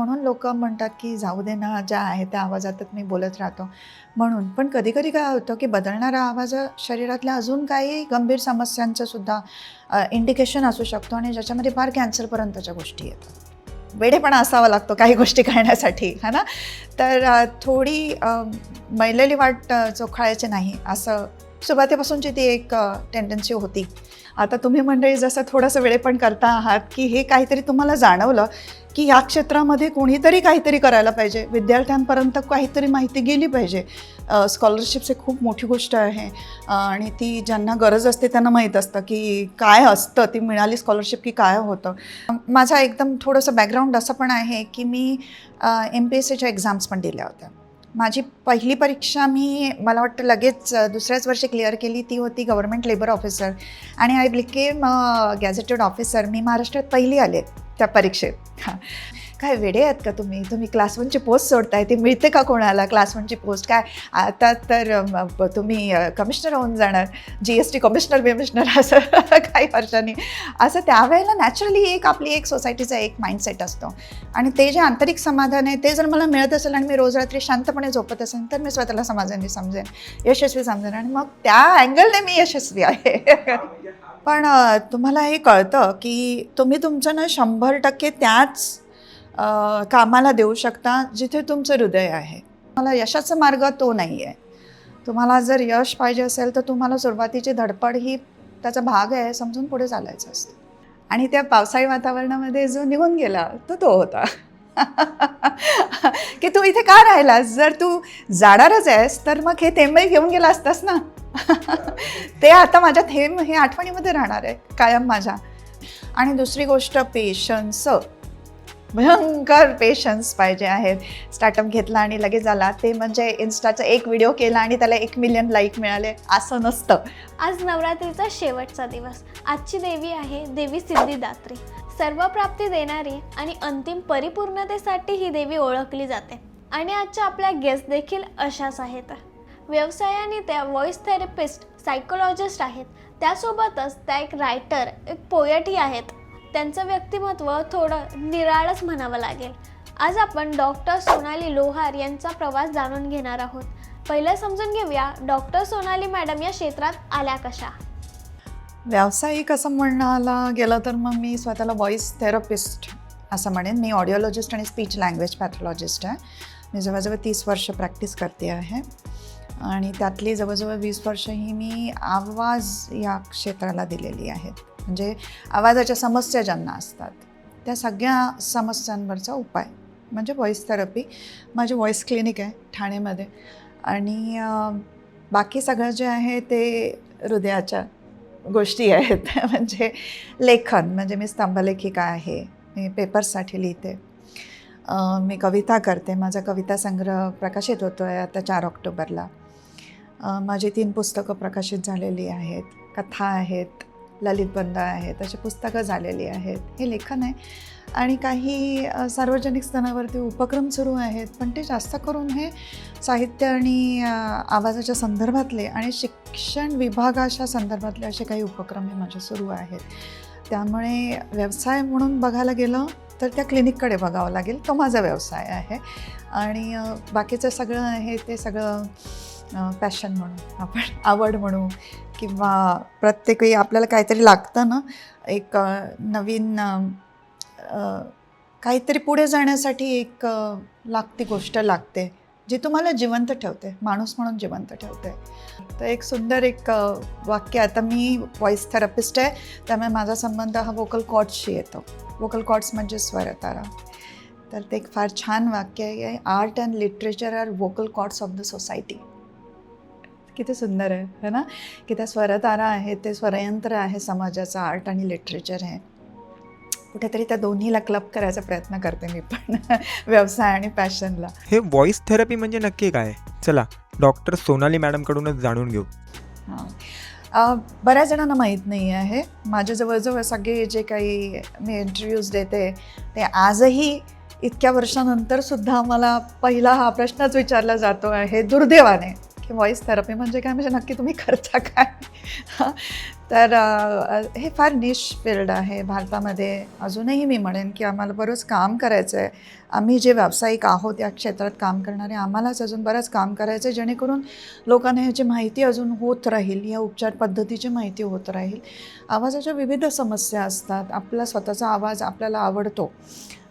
म्हणून लोक म्हणतात की जाऊ दे ना, ज्या आहे त्या आवाजातच मी बोलत राहतो म्हणून. पण कधी कधी काय होतं की बदलणारा आवाज शरीरातल्या अजून काही गंभीर समस्यांचं सुद्धा इंडिकेशन असू शकतो आणि ज्याच्यामध्ये फार कॅन्सरपर्यंतच्या गोष्टी येतात. वेडेपणा असावा लागतो काही गोष्टी करण्यासाठी, है ना. तर थोडी मैलेली वाट चोखाळायची नाही असं सुरुवातीपासूनची ती एक टेंडन्सी होती. आता तुम्ही मंडळी जसं थोडंसं वेळेपण करता आहात की हे काहीतरी तुम्हाला जाणवलं की ह्या क्षेत्रामध्ये कोणीतरी काहीतरी करायला पाहिजे, विद्यार्थ्यांपर्यंत काहीतरी माहिती गेली पाहिजे. स्कॉलरशिप्स एक खूप मोठी गोष्ट आहे आणि ती ज्यांना गरज असते त्यांना माहीत असतं की काय असतं, ती मिळाली स्कॉलरशिप की काय होतं. माझा एकदम थोडंसं बॅकग्राऊंड असं पण आहे की मी MPSCच्या एक्झाम्स पण दिल्या होत्या. माझी पहिली परीक्षा मला वाटतं लगेच दुसऱ्याच वर्षी क्लिअर केली. ती होती गव्हर्नमेंट लेबर ऑफिसर आणि आय बिकेम गॅझेटेड ऑफिसर. मी महाराष्ट्रात पहिली आले त्या परीक्षेत. हां, काय वेडे आहेत का तुम्ही क्लास 1ची पोस्ट सोडताय, ती मिळते का कोणाला क्लास 1ची पोस्ट? काय आता तर तुम्ही कमिशनर होऊन जाणार, GST कमिशनर असं काही वर्षांनी. असं त्यावेळेला नॅचरली आपली सोसायटीचा एक माइंडसेट असतो आणि ते जे आंतरिक समाधान आहे ते जर मला मिळत असेल आणि मी रोज रात्री शांतपणे झोपत असेल तर मी स्वतःला समाधानी समजेन, यशस्वी समजेन आणि मग त्या अँगलने मी यशस्वी आहे. पण तुम्हाला हे कळतं की तुम्ही तुमचं ना 100% त्याच कामाला देऊ शकता जिथे तुमचं हृदय आहे. तुम्हाला यशाचा मार्ग तो नाही आहे. तुम्हाला जर यश पाहिजे असेल तर तुम्हाला सुरुवातीची धडपड ही त्याचा भाग आहे, समजून पुढे चालायचं असतं. आणि त्या पावसाळी वातावरणामध्ये जो निघून गेला तो होता. की तू इथे का राहिलास? जर तू जाणारच आहेस तर मग हे थेंबही घेऊन गेला असतास ना. ते आता माझ्या थेंब हे आठवणीमध्ये राहणार आहे कायम माझ्या. आणि दुसरी गोष्ट पेशन्स, भयंकर पेशन्स पाहिजे आहेत. स्टार्टअप घेतला आणि लगेच झाला ते म्हणजे इन्स्टाचा एक व्हिडिओ केला आणि त्याला 1 मिलियन लाईक मिळाले असं नसतं. आज नवरात्रीचा शेवटचा दिवस. आजची देवी आहे देवी सिद्धिदात्री. सर्व प्राप्ती देणारी आणि अंतिम परिपूर्णतेसाठी ही देवी ओळखली जाते. आणि आजच्या आपल्या गेस्ट देखील अशाच आहेत. व्यवसायाने त्या व्हॉइस थेरपिस्ट, सायकोलॉजिस्ट आहेत. त्यासोबतच त्या एक रायटर, एक पोएटही आहेत. त्यांचं व्यक्तिमत्व थोडं निराळच म्हणावं लागेल. आज आपण डॉक्टर सोनाली लोहार यांचा प्रवास जाणून घेणार आहोत. पहिलं समजून घेऊया डॉक्टर सोनाली मॅडम या क्षेत्रात आल्या कशा. व्यावसायिक असं म्हणायला गेलं तर मग मी स्वतःला व्हॉइस थेरपिस्ट असं म्हणेन. मी ऑडिओलॉजिस्ट आणि स्पीच लँग्वेज पॅथॉलॉजिस्ट आहे. मी जवळजवळ 30 वर्ष प्रॅक्टिस करते आहे आणि त्यातली जवळजवळ 20 वर्ष ही मी आवाज या क्षेत्राला दिलेली आहेत. म्हणजे आवाजाच्या समस्या ज्यांना असतात त्या सगळ्या समस्यांवरचा उपाय म्हणजे व्हॉइस थेरपी. माझे व्हॉइस क्लिनिक आहे ठाणेमध्ये आणि बाकी सगळं जे आहे ते हृदयाच्या गोष्टी आहेत. म्हणजे लेखन, म्हणजे मी स्तंभलेखिका आहे, मी पेपर्ससाठी लिहिते, मी कविता करते. माझा कविता संग्रह प्रकाशित होतो आहे आता 4 ऑक्टोबरला. माझी 3 पुस्तकं प्रकाशित झालेली आहेत, कथा आहेत, ललितबंध आहेत, अशी पुस्तकं झालेली आहेत. हे लेखन आहे आणि काही सार्वजनिक स्तरावरती उपक्रम सुरू आहेत, पण ते जास्त करून हे साहित्य आणि आवाजाच्या संदर्भातले आणि शिक्षण विभागाच्या संदर्भातले असे काही उपक्रम हे माझे सुरू आहेत. त्यामुळे व्यवसाय म्हणून बघायला गेलं तर त्या क्लिनिककडे बघावं लागेल, तो माझा व्यवसाय आहे. आणि बाकीचं सगळं आहे ते सगळं पॅशन म्हणू, आपण आवड म्हणू, किंवा प्रत्येक वेळी आपल्याला काहीतरी लागतं ना, एक नवीन काहीतरी पुढे जाण्यासाठी एक लागती गोष्ट लागते जी तुम्हाला जिवंत ठेवते, माणूस म्हणून जिवंत ठेवते. तर एक सुंदर एक वाक्य, आता मी व्हॉइस थेरपिस्ट आहे त्यामुळे माझा संबंध हा वोकल कॉर्ड्सशी येतो. वोकल कॉर्ड्स म्हणजे स्वरतारा. तर ते एक फार छान वाक्य आहे, art and literature are vocal cords of the society. किती सुंदर आहे, है ना, की त्या स्वरतारा आहे, ते स्वरयंत्र आहे समाजाचं, आर्ट आणि लिटरेचर आहे. कुठेतरी त्या दोन्हीला क्लब करायचा प्रयत्न करते मी पण व्यवसाय आणि पॅशनला. हे व्हॉइस थेरपी म्हणजे नक्की काय? चला डॉक्टर सोनाली मॅडमकडूनच जाणून घेऊ. हां, बऱ्याच जणांना माहीत नाही आहे. माझ्या जवळजवळ सगळे जे काही मी इंटरव्ह्यूज देते ते आजही इतक्या वर्षानंतरसुद्धा मला पहिला हा प्रश्नच विचारला जातो आहे दुर्दैवाने, की व्हॉइस थेरपी म्हणजे काय, म्हणजे नक्की तुम्ही करता काय? तर हे फार निश फील्ड आहे भारतामध्ये. अजूनही मी म्हणेन की आम्हाला बरंच काम करायचं आहे. आम्ही जे व्यावसायिक आहोत या क्षेत्रात काम करणारे, आम्हालाच अजून बरंच काम करायचं आहे, जेणेकरून लोकांना ह्याची माहिती अजून होत राहील, या उपचार पद्धतीची माहिती होत राहील. आवाजाच्या विविध समस्या असतात. आपला स्वतःचा आवाज आपल्याला आवडतो,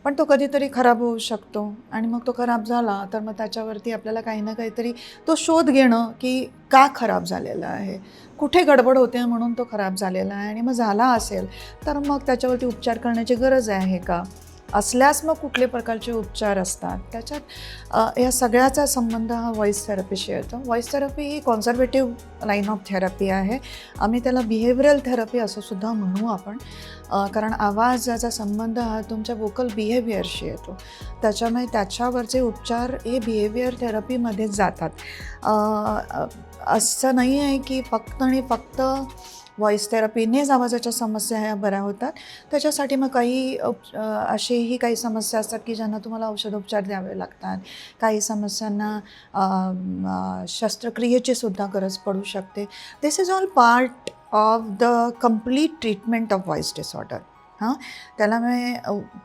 पण तो कधीतरी खराब होऊ शकतो आणि मग तो खराब झाला तर मग त्याच्यावरती आपल्याला काही ना काहीतरी तो शोध घेणं की का खराब झालेला आहे, कुठे गडबड होते म्हणून तो खराब झालेला आहे, आणि मग झाला असेल तर मग त्याच्यावरती उपचार करण्याची गरज आहे का, असल्यास मग कुठले प्रकारचे उपचार असतात. त्याच्यात या सगळ्याचा संबंध हा व्हॉईस थेरपीशी येतो. Voice therapy he conservative line of therapy आहे. आम्ही त्याला बिहेवियरल थेरपी असं सुद्धा म्हणू आपण, कारण आवाजाचा संबंध हा तुमच्या वोकल बिहेवियरशी येतो. त्याच्यामुळे त्याच्यावरचे उपचार हे बिहेवियर थेरपीमध्येच जातात. असं नाही आहे की फक्त आणि फक्त व्हॉईस थेरपीनेच आवाजाच्या समस्या ह्या बऱ्या होतात. त्याच्यासाठी मग असेही काही समस्या असतात की ज्यांना तुम्हाला औषधोपचार द्यावे लागतात. काही समस्यांना शस्त्रक्रियेची सुद्धा गरज पडू शकते. This is all part of the complete treatment of voice disorder. त्याला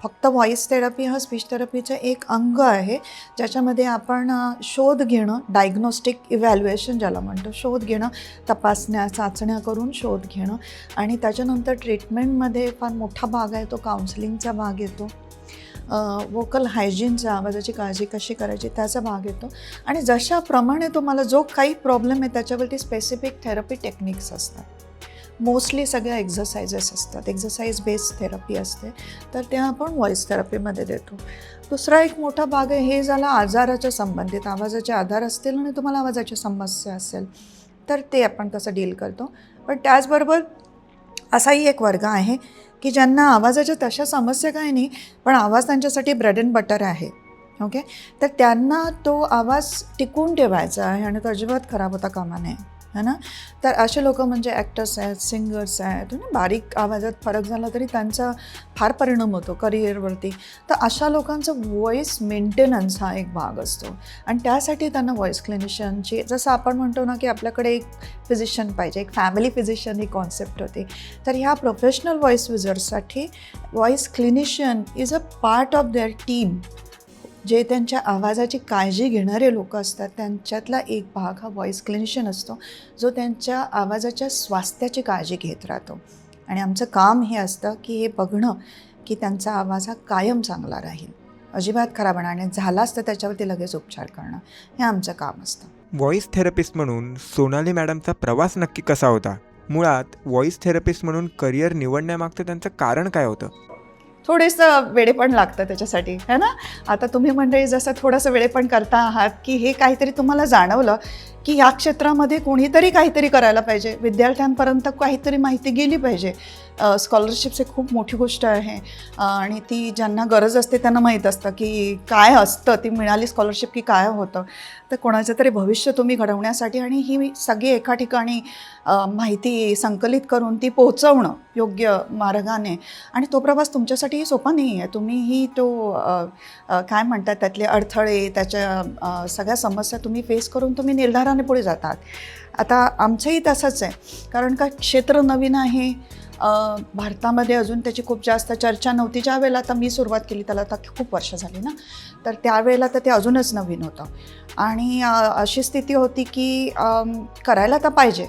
फक्त व्हॉईस थेरपी हा स्पीच थेरपीचं एक अंग आहे, ज्याच्यामध्ये आपण शोध घेणं, डायग्नोस्टिक इव्हॅल्युएशन ज्याला म्हणतो, शोध घेणं, तपासण्या चाचण्या करून शोध घेणं, आणि त्याच्यानंतर ट्रीटमेंटमध्ये फार मोठा भाग आहे तो काउन्सिलिंगचा भाग येतो. वोकल हायजीनचा, आवाजाची काळजी कशी करायची त्याचा भाग येतो. आणि जशाप्रमाणे तुम्हाला जो काही प्रॉब्लेम आहे त्याच्यावरती स्पेसिफिक थेरपी टेक्निक्स असतात. मोस्टली सगळ्या एक्झरसाइजेस असतात, एक्झरसाइज बेस्ड थेरपी असते, तर त्या आपण व्हॉईस थेरपीमध्ये देतो. दुसरा एक मोठा भाग आहे, हे झाला आजाराच्या संबंधित. आवाजाचे आधार असतील आणि तुम्हाला आवाजाची समस्या असेल तर ते आपण कसं डील करतो. पण त्याचबरोबर असाही एक वर्ग आहे की ज्यांना आवाजाच्या तशा समस्या काही नाही, पण आवाज त्यांच्यासाठी ब्रेड अँड बटर आहे. ओके, तर त्यांना तो आवाज टिकून ठेवायचा आहे आणि तो अजिबात खराब होता कामा नये, है ना. तर असे लोक म्हणजे ॲक्टर्स आहेत, सिंगर्स आहेत, बारीक आवाजात फरक झाला तरी त्यांचा फार परिणाम होतो करिअरवरती. तर अशा लोकांचं व्हॉईस मेंटेनन्स हा एक भाग असतो, आणि त्यासाठी त्यांना व्हॉईस क्लिनिशियनची, जसं आपण म्हणतो ना की आपल्याकडे एक फिजिशियन पाहिजे, एक फॅमिली फिजिशियन ही कॉन्सेप्ट होती. तर ह्या प्रोफेशनल व्हॉईस युजर्ससाठी voice clinician is a part of their team. जे त्यांच्या आवाजाची काळजी घेणारे लोक असतात त्यांच्यातला एक भाग हा व्हॉईस क्लिनिशियन असतो, जो त्यांच्या आवाजाच्या स्वास्थ्याची काळजी घेत राहतो. आणि आमचं काम हे असतं की हे बघणं की त्यांचा आवाज हा कायम चांगला राहील, अजिबात खराब होणार नाही, झालाच तर त्याच्यावरती लगेच उपचार करणं, हे आमचं काम असतं. व्हॉईस थेरपिस्ट म्हणून सोनाली मॅडमचा प्रवास नक्की कसा होता? मुळात व्हॉईस थेरपिस्ट म्हणून करिअर निवडण्यामागचं त्यांचं कारण काय होतं? थोडेसं वेडेपण लागतं त्याच्यासाठी, है ना. आता तुम्ही मंडळी जसं थोडंसं वेडेपण करता आहात की हे काहीतरी तुम्हाला जाणवलं की ह्या क्षेत्रामध्ये कोणीतरी काहीतरी करायला पाहिजे, विद्यार्थ्यांपर्यंत काहीतरी माहिती गेली पाहिजे. स्कॉलरशिप्स एक खूप मोठी गोष्ट आहे, आणि ती ज्यांना गरज असते त्यांना माहीत असतं की काय असतं, ती मिळाली स्कॉलरशिप की काय होतं. तर कोणाचं तरी भविष्य तुम्ही घडवण्यासाठी आणि ही सगळी एका ठिकाणी माहिती संकलित करून ती पोहोचवणं योग्य मार्गाने, आणि तो प्रवास तुमच्यासाठीही सोपा नाही आहे. तुम्हीही तो काय म्हणतात त्यातले अडथळे, त्याच्या सगळ्या समस्या तुम्ही फेस करून तुम्ही निर्धाराने पुढे जातात. आता आमचंही तसंच आहे, कारण का क्षेत्र नवीन आहे. भारतामध्ये अजून त्याची खूप जास्त चर्चा नव्हती. ज्या वेळेला आता मी सुरुवात केली त्याला आता खूप वर्ष झाली ना, तर त्यावेळेला तर ते अजूनच नवीन होतं, आणि अशी स्थिती होती की करायला तर पाहिजे.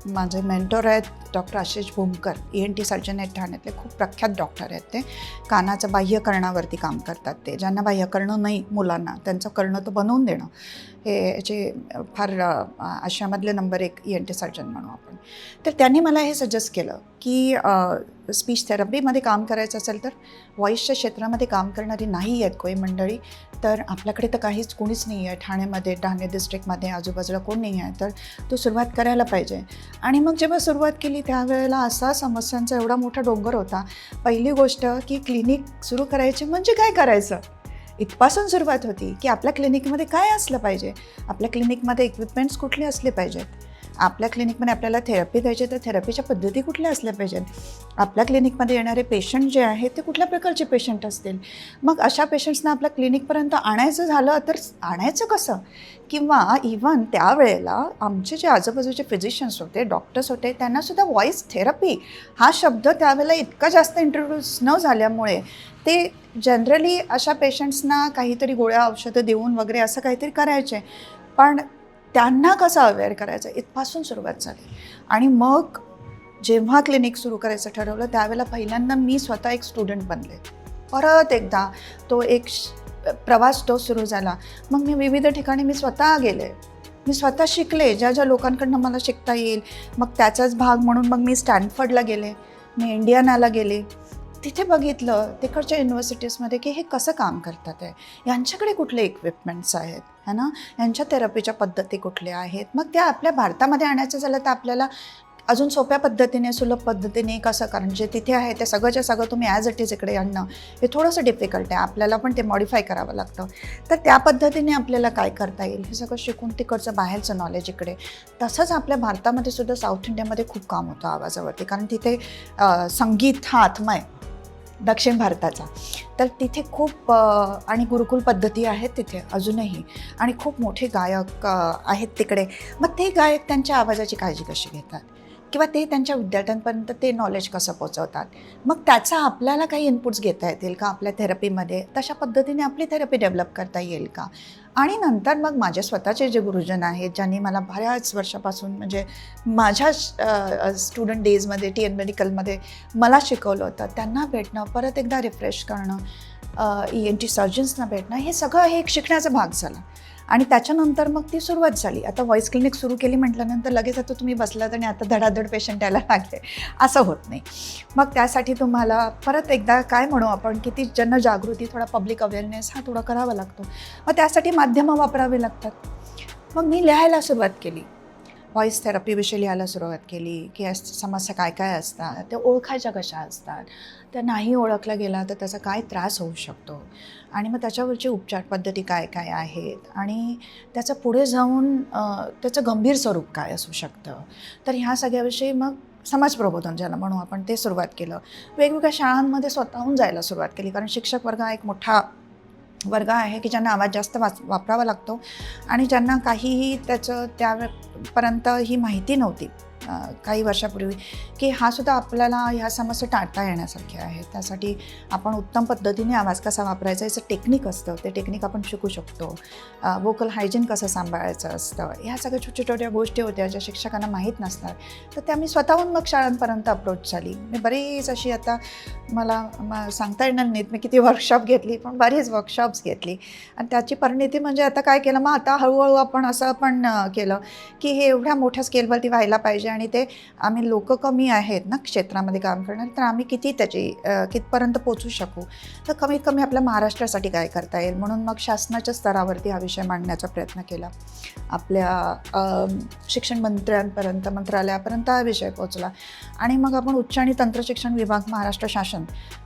माझे मेंटॉर आहेत doctor Ashish Bhumkar, ENT surgeon आहेत ठाण्यातले, खूप प्रख्यात डॉक्टर आहेत. ते कानाचं बाह्यकर्णावरती काम करतात. ते ज्यांना बाह्यकर्ण नाही मुलांना, त्यांचं कर्ण तर बनवून देणं हे याचे फार अशामधले नंबर 1 ENT सर्जन म्हणू आपण. तर त्यांनी मला हे सजेस्ट केलं की स्पीच थेरपीमध्ये काम करायचं असेल तर व्हॉईसच्या क्षेत्रामध्ये काम करणारी नाही आहेत कोणी मंडळी, तर आपल्याकडे तर काहीच कोणीच नाही आहे ठाण्यामध्ये, ठाणे डिस्ट्रिक्टमध्ये आजूबाजूला कोण नाही आहे, तर तो सुरुवात करायला पाहिजे. आणि मग जेव्हा सुरुवात केली त्यावेळेला असा समस्यांचा एवढा मोठा डोंगर होता. पहिली गोष्ट की क्लिनिक सुरू करायची म्हणजे काय करायचं, इथपासून सुरुवात होती की आपल्या क्लिनिकमध्ये काय असलं पाहिजे, आपल्या क्लिनिकमध्ये इक्विपमेंट्स कुठले असले पाहिजेत, आपल्या क्लिनिकमध्ये आपल्याला थेरपी द्यायची तर थेरपीच्या पद्धती कुठल्या असल्या पाहिजेत. आपल्या क्लिनिकमध्ये येणारे पेशंट जे आहेत ते कुठल्या प्रकारचे पेशंट असतील. मग अशा पेशंट्सना आपल्या क्लिनिकपर्यंत आणायचं झालं तर आणायचं कसं, किंवा इव्हन त्यावेळेला आमचे जे आजूबाजूचे फिजिशियन्स होते, डॉक्टर्स होते, त्यांनासुद्धा व्हॉईस थेरपी हा शब्द त्यावेळेला इतका जास्त इंट्रोड्यूस न झाल्यामुळे ते जनरली अशा पेशंट्सना काहीतरी गोळ्या औषधं देऊन वगैरे असं काहीतरी करायचे. पण त्यांना कसं अवेअर करायचं इथपासून सुरुवात झाली. आणि मग जेव्हा क्लिनिक सुरू करायचं ठरवलं त्यावेळेला पहिल्यांदा मी स्वतः एक स्टुडंट बनले. परत एकदा तो एक प्रवास तो सुरू झाला. मग मी विविध ठिकाणी मी स्वतः गेले, मी स्वतः शिकले ज्या ज्या लोकांकडनं मला शिकता येईल. मग त्याचाच भाग म्हणून मग मी स्टॅनफर्डला गेले, मी इंडियानाला गेले. तिथे बघितलं तिकडच्या युनिव्हर्सिटीजमध्ये की हे कसं काम करतात आहे, यांच्याकडे कुठले इक्विपमेंट्स आहेत है ना, यांच्या थेरपीच्या पद्धती कुठल्या आहेत. मग त्या आपल्या भारतामध्ये आणायचं झालं तर आपल्याला अजून सोप्या पद्धतीने सुलभ पद्धतीने कसं, कारण जे तिथे आहे ते सगळंच्या सगळं तुम्ही ॲज इट इज इकडे आणणं हे थोडंसं डिफिकल्ट आहे. आपल्याला पण ते मॉडिफाय करावं लागतं. तर त्या पद्धतीने आपल्याला काय करता येईल हे सगळं शिकून तिकडचं बाहेरचं नॉलेज इकडे. तसंच आपल्या भारतामध्ये सुद्धा साऊथ इंडियामध्ये खूप काम होतं आवाजावरती, कारण तिथे संगीत हा आत्मा आहे दक्षिण भारताचा. तर तिथे खूप आणि गुरुकुल पद्धती आहेत तिथे अजूनही, आणि खूप मोठे गायक आहेत तिकडे. मग ते गायक त्यांच्या आवाजाची काळजी कशी घेतात किंवा ते त्यांच्या विद्यार्थ्यांपर्यंत ते नॉलेज कसं पोचवतात, मग त्याचा आपल्याला काही इनपुट्स घेता येतील का आपल्या थेरपीमध्ये, तशा पद्धतीने आपली थेरपी डेव्हलप करता येईल का. आणि नंतर मग माझे स्वतःचे जे गुरुजन आहेत ज्यांनी मला बऱ्याच वर्षापासून म्हणजे माझ्या स्टुडंट डेजमध्ये TN मेडिकलमध्ये मला शिकवलं होतं, त्यांना भेटणं, परत एकदा रिफ्रेश करणं, ENT सर्जन्सना भेटणं, हे सगळं हे एक शिकण्याचा भाग झाला. आणि त्याच्यानंतर मग ती सुरुवात झाली. आता व्हॉईस क्लिनिक सुरू केली म्हटल्यानंतर लगेच आता तुम्ही बसलात आणि आता धडाधड पेशंट यायला लागले असं होत नाही. मग त्यासाठी तुम्हाला परत एकदा काय म्हणू आपण की ती जनजागृती, थोडा पब्लिक अवेअरनेस हा थोडा करावा लागतो. मग त्यासाठी माध्यमं वापरावी लागतात. मग मी लिहायला सुरुवात केली, व्हॉईस थेरपीविषयी लिहायला सुरुवात केली की या समस्या काय काय असतात, त्या ओळखायच्या कशा असतात, त्या नाही ओळखल्या गेला तर त्याचा काय त्रास होऊ शकतो, आणि मग त्याच्यावरची उपचार पद्धती काय काय आहेत, आणि त्याचं पुढे जाऊन त्याचं गंभीर स्वरूप काय असू शकतं. तर ह्या सगळ्याविषयी मग समाज प्रबोधन ज्याला म्हणू आपण ते सुरुवात केलं. वेगवेगळ्या शाळांमध्ये स्वतःहून जायला सुरुवात केली, कारण शिक्षक वर्ग हा एक मोठा वर्ग आहे की ज्यांना आवाज जास्त वापरावा लागतो आणि ज्यांना काहीही त्याचं त्यापर्यंत ही माहिती नव्हती काही वर्षापूर्वी की हा सुद्धा आपल्याला ह्या समस्या टाळता येण्यासारख्या आहेत. त्यासाठी आपण उत्तम पद्धतीने आवाज कसा वापरायचा याचं टेक्निक असतं, ते टेक्निक आपण शिकू शकतो. वोकल हायजीन कसं सांभाळायचं असतं, ह्या सगळ्या छोट्या छोट्या गोष्टी होत्या ज्या शिक्षकांना माहीत नसतात. तर त्या मी स्वतःहून मग शाळांपर्यंत अप्रोच झाली. मी बरीच अशी आता मला सांगता येणार नाहीत मी किती वर्कशॉप घेतली, पण बरीच वर्कशॉप्स घेतली आणि त्याची परिणिती म्हणजे आता काय केलं, मग आता हळूहळू आपण असं पण केलं की हे एवढ्या मोठ्या स्केलवरती व्हायला पाहिजे आणि ते आम्ही लोक कमी आहेत ना क्षेत्रामध्ये काम करणार, तर आम्ही कितपर्यंत पोचू शकू, तर कमीत कमी आपल्या महाराष्ट्रासाठी काय करता येईल. म्हणून मग शासनाच्या स्तरावरती हा विषय मांडण्याचा प्रयत्न केला. आपल्या शिक्षण मंत्रालयापर्यंत हा विषय पोचला आणि मग आपण उच्च आणि तंत्रशिक्षण विभाग, महाराष्ट्र शासन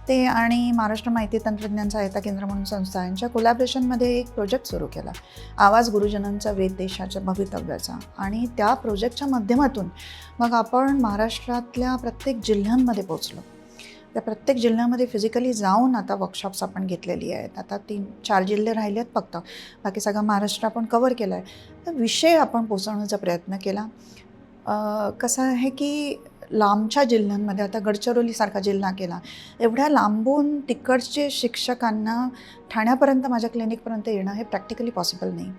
ते आणि महाराष्ट्र माहिती तंत्रज्ञान सहायता केंद्र म्हणून संस्था यांच्या कोलॅबरेशनमध्ये एक प्रोजेक्ट सुरू केला, आवाज गुरुजनांचा वेध देशाच्या भवितव्याचा. आणि त्या प्रोजेक्टच्या माध्यमातून मग आपण महाराष्ट्रातल्या प्रत्येक जिल्ह्यांमध्ये पोचलो. त्या प्रत्येक जिल्ह्यामध्ये फिजिकली जाऊन आता वर्कशॉप्स आपण घेतलेली आहेत. आता 3-4 जिल्हे राहिले आहेत फक्त, बाकी सगळं महाराष्ट्र आपण कवर केला आहे. तर विषय आपण पोचवण्याचा प्रयत्न केला. कसं आहे की लांबच्या जिल्ह्यांमध्ये, आता गडचिरोलीसारखा जिल्हा केला, एवढ्या लांबून तिकडचे शिक्षकांना ठाण्यापर्यंत माझ्या क्लिनिकपर्यंत येणं हे प्रॅक्टिकली पॉसिबल नाही.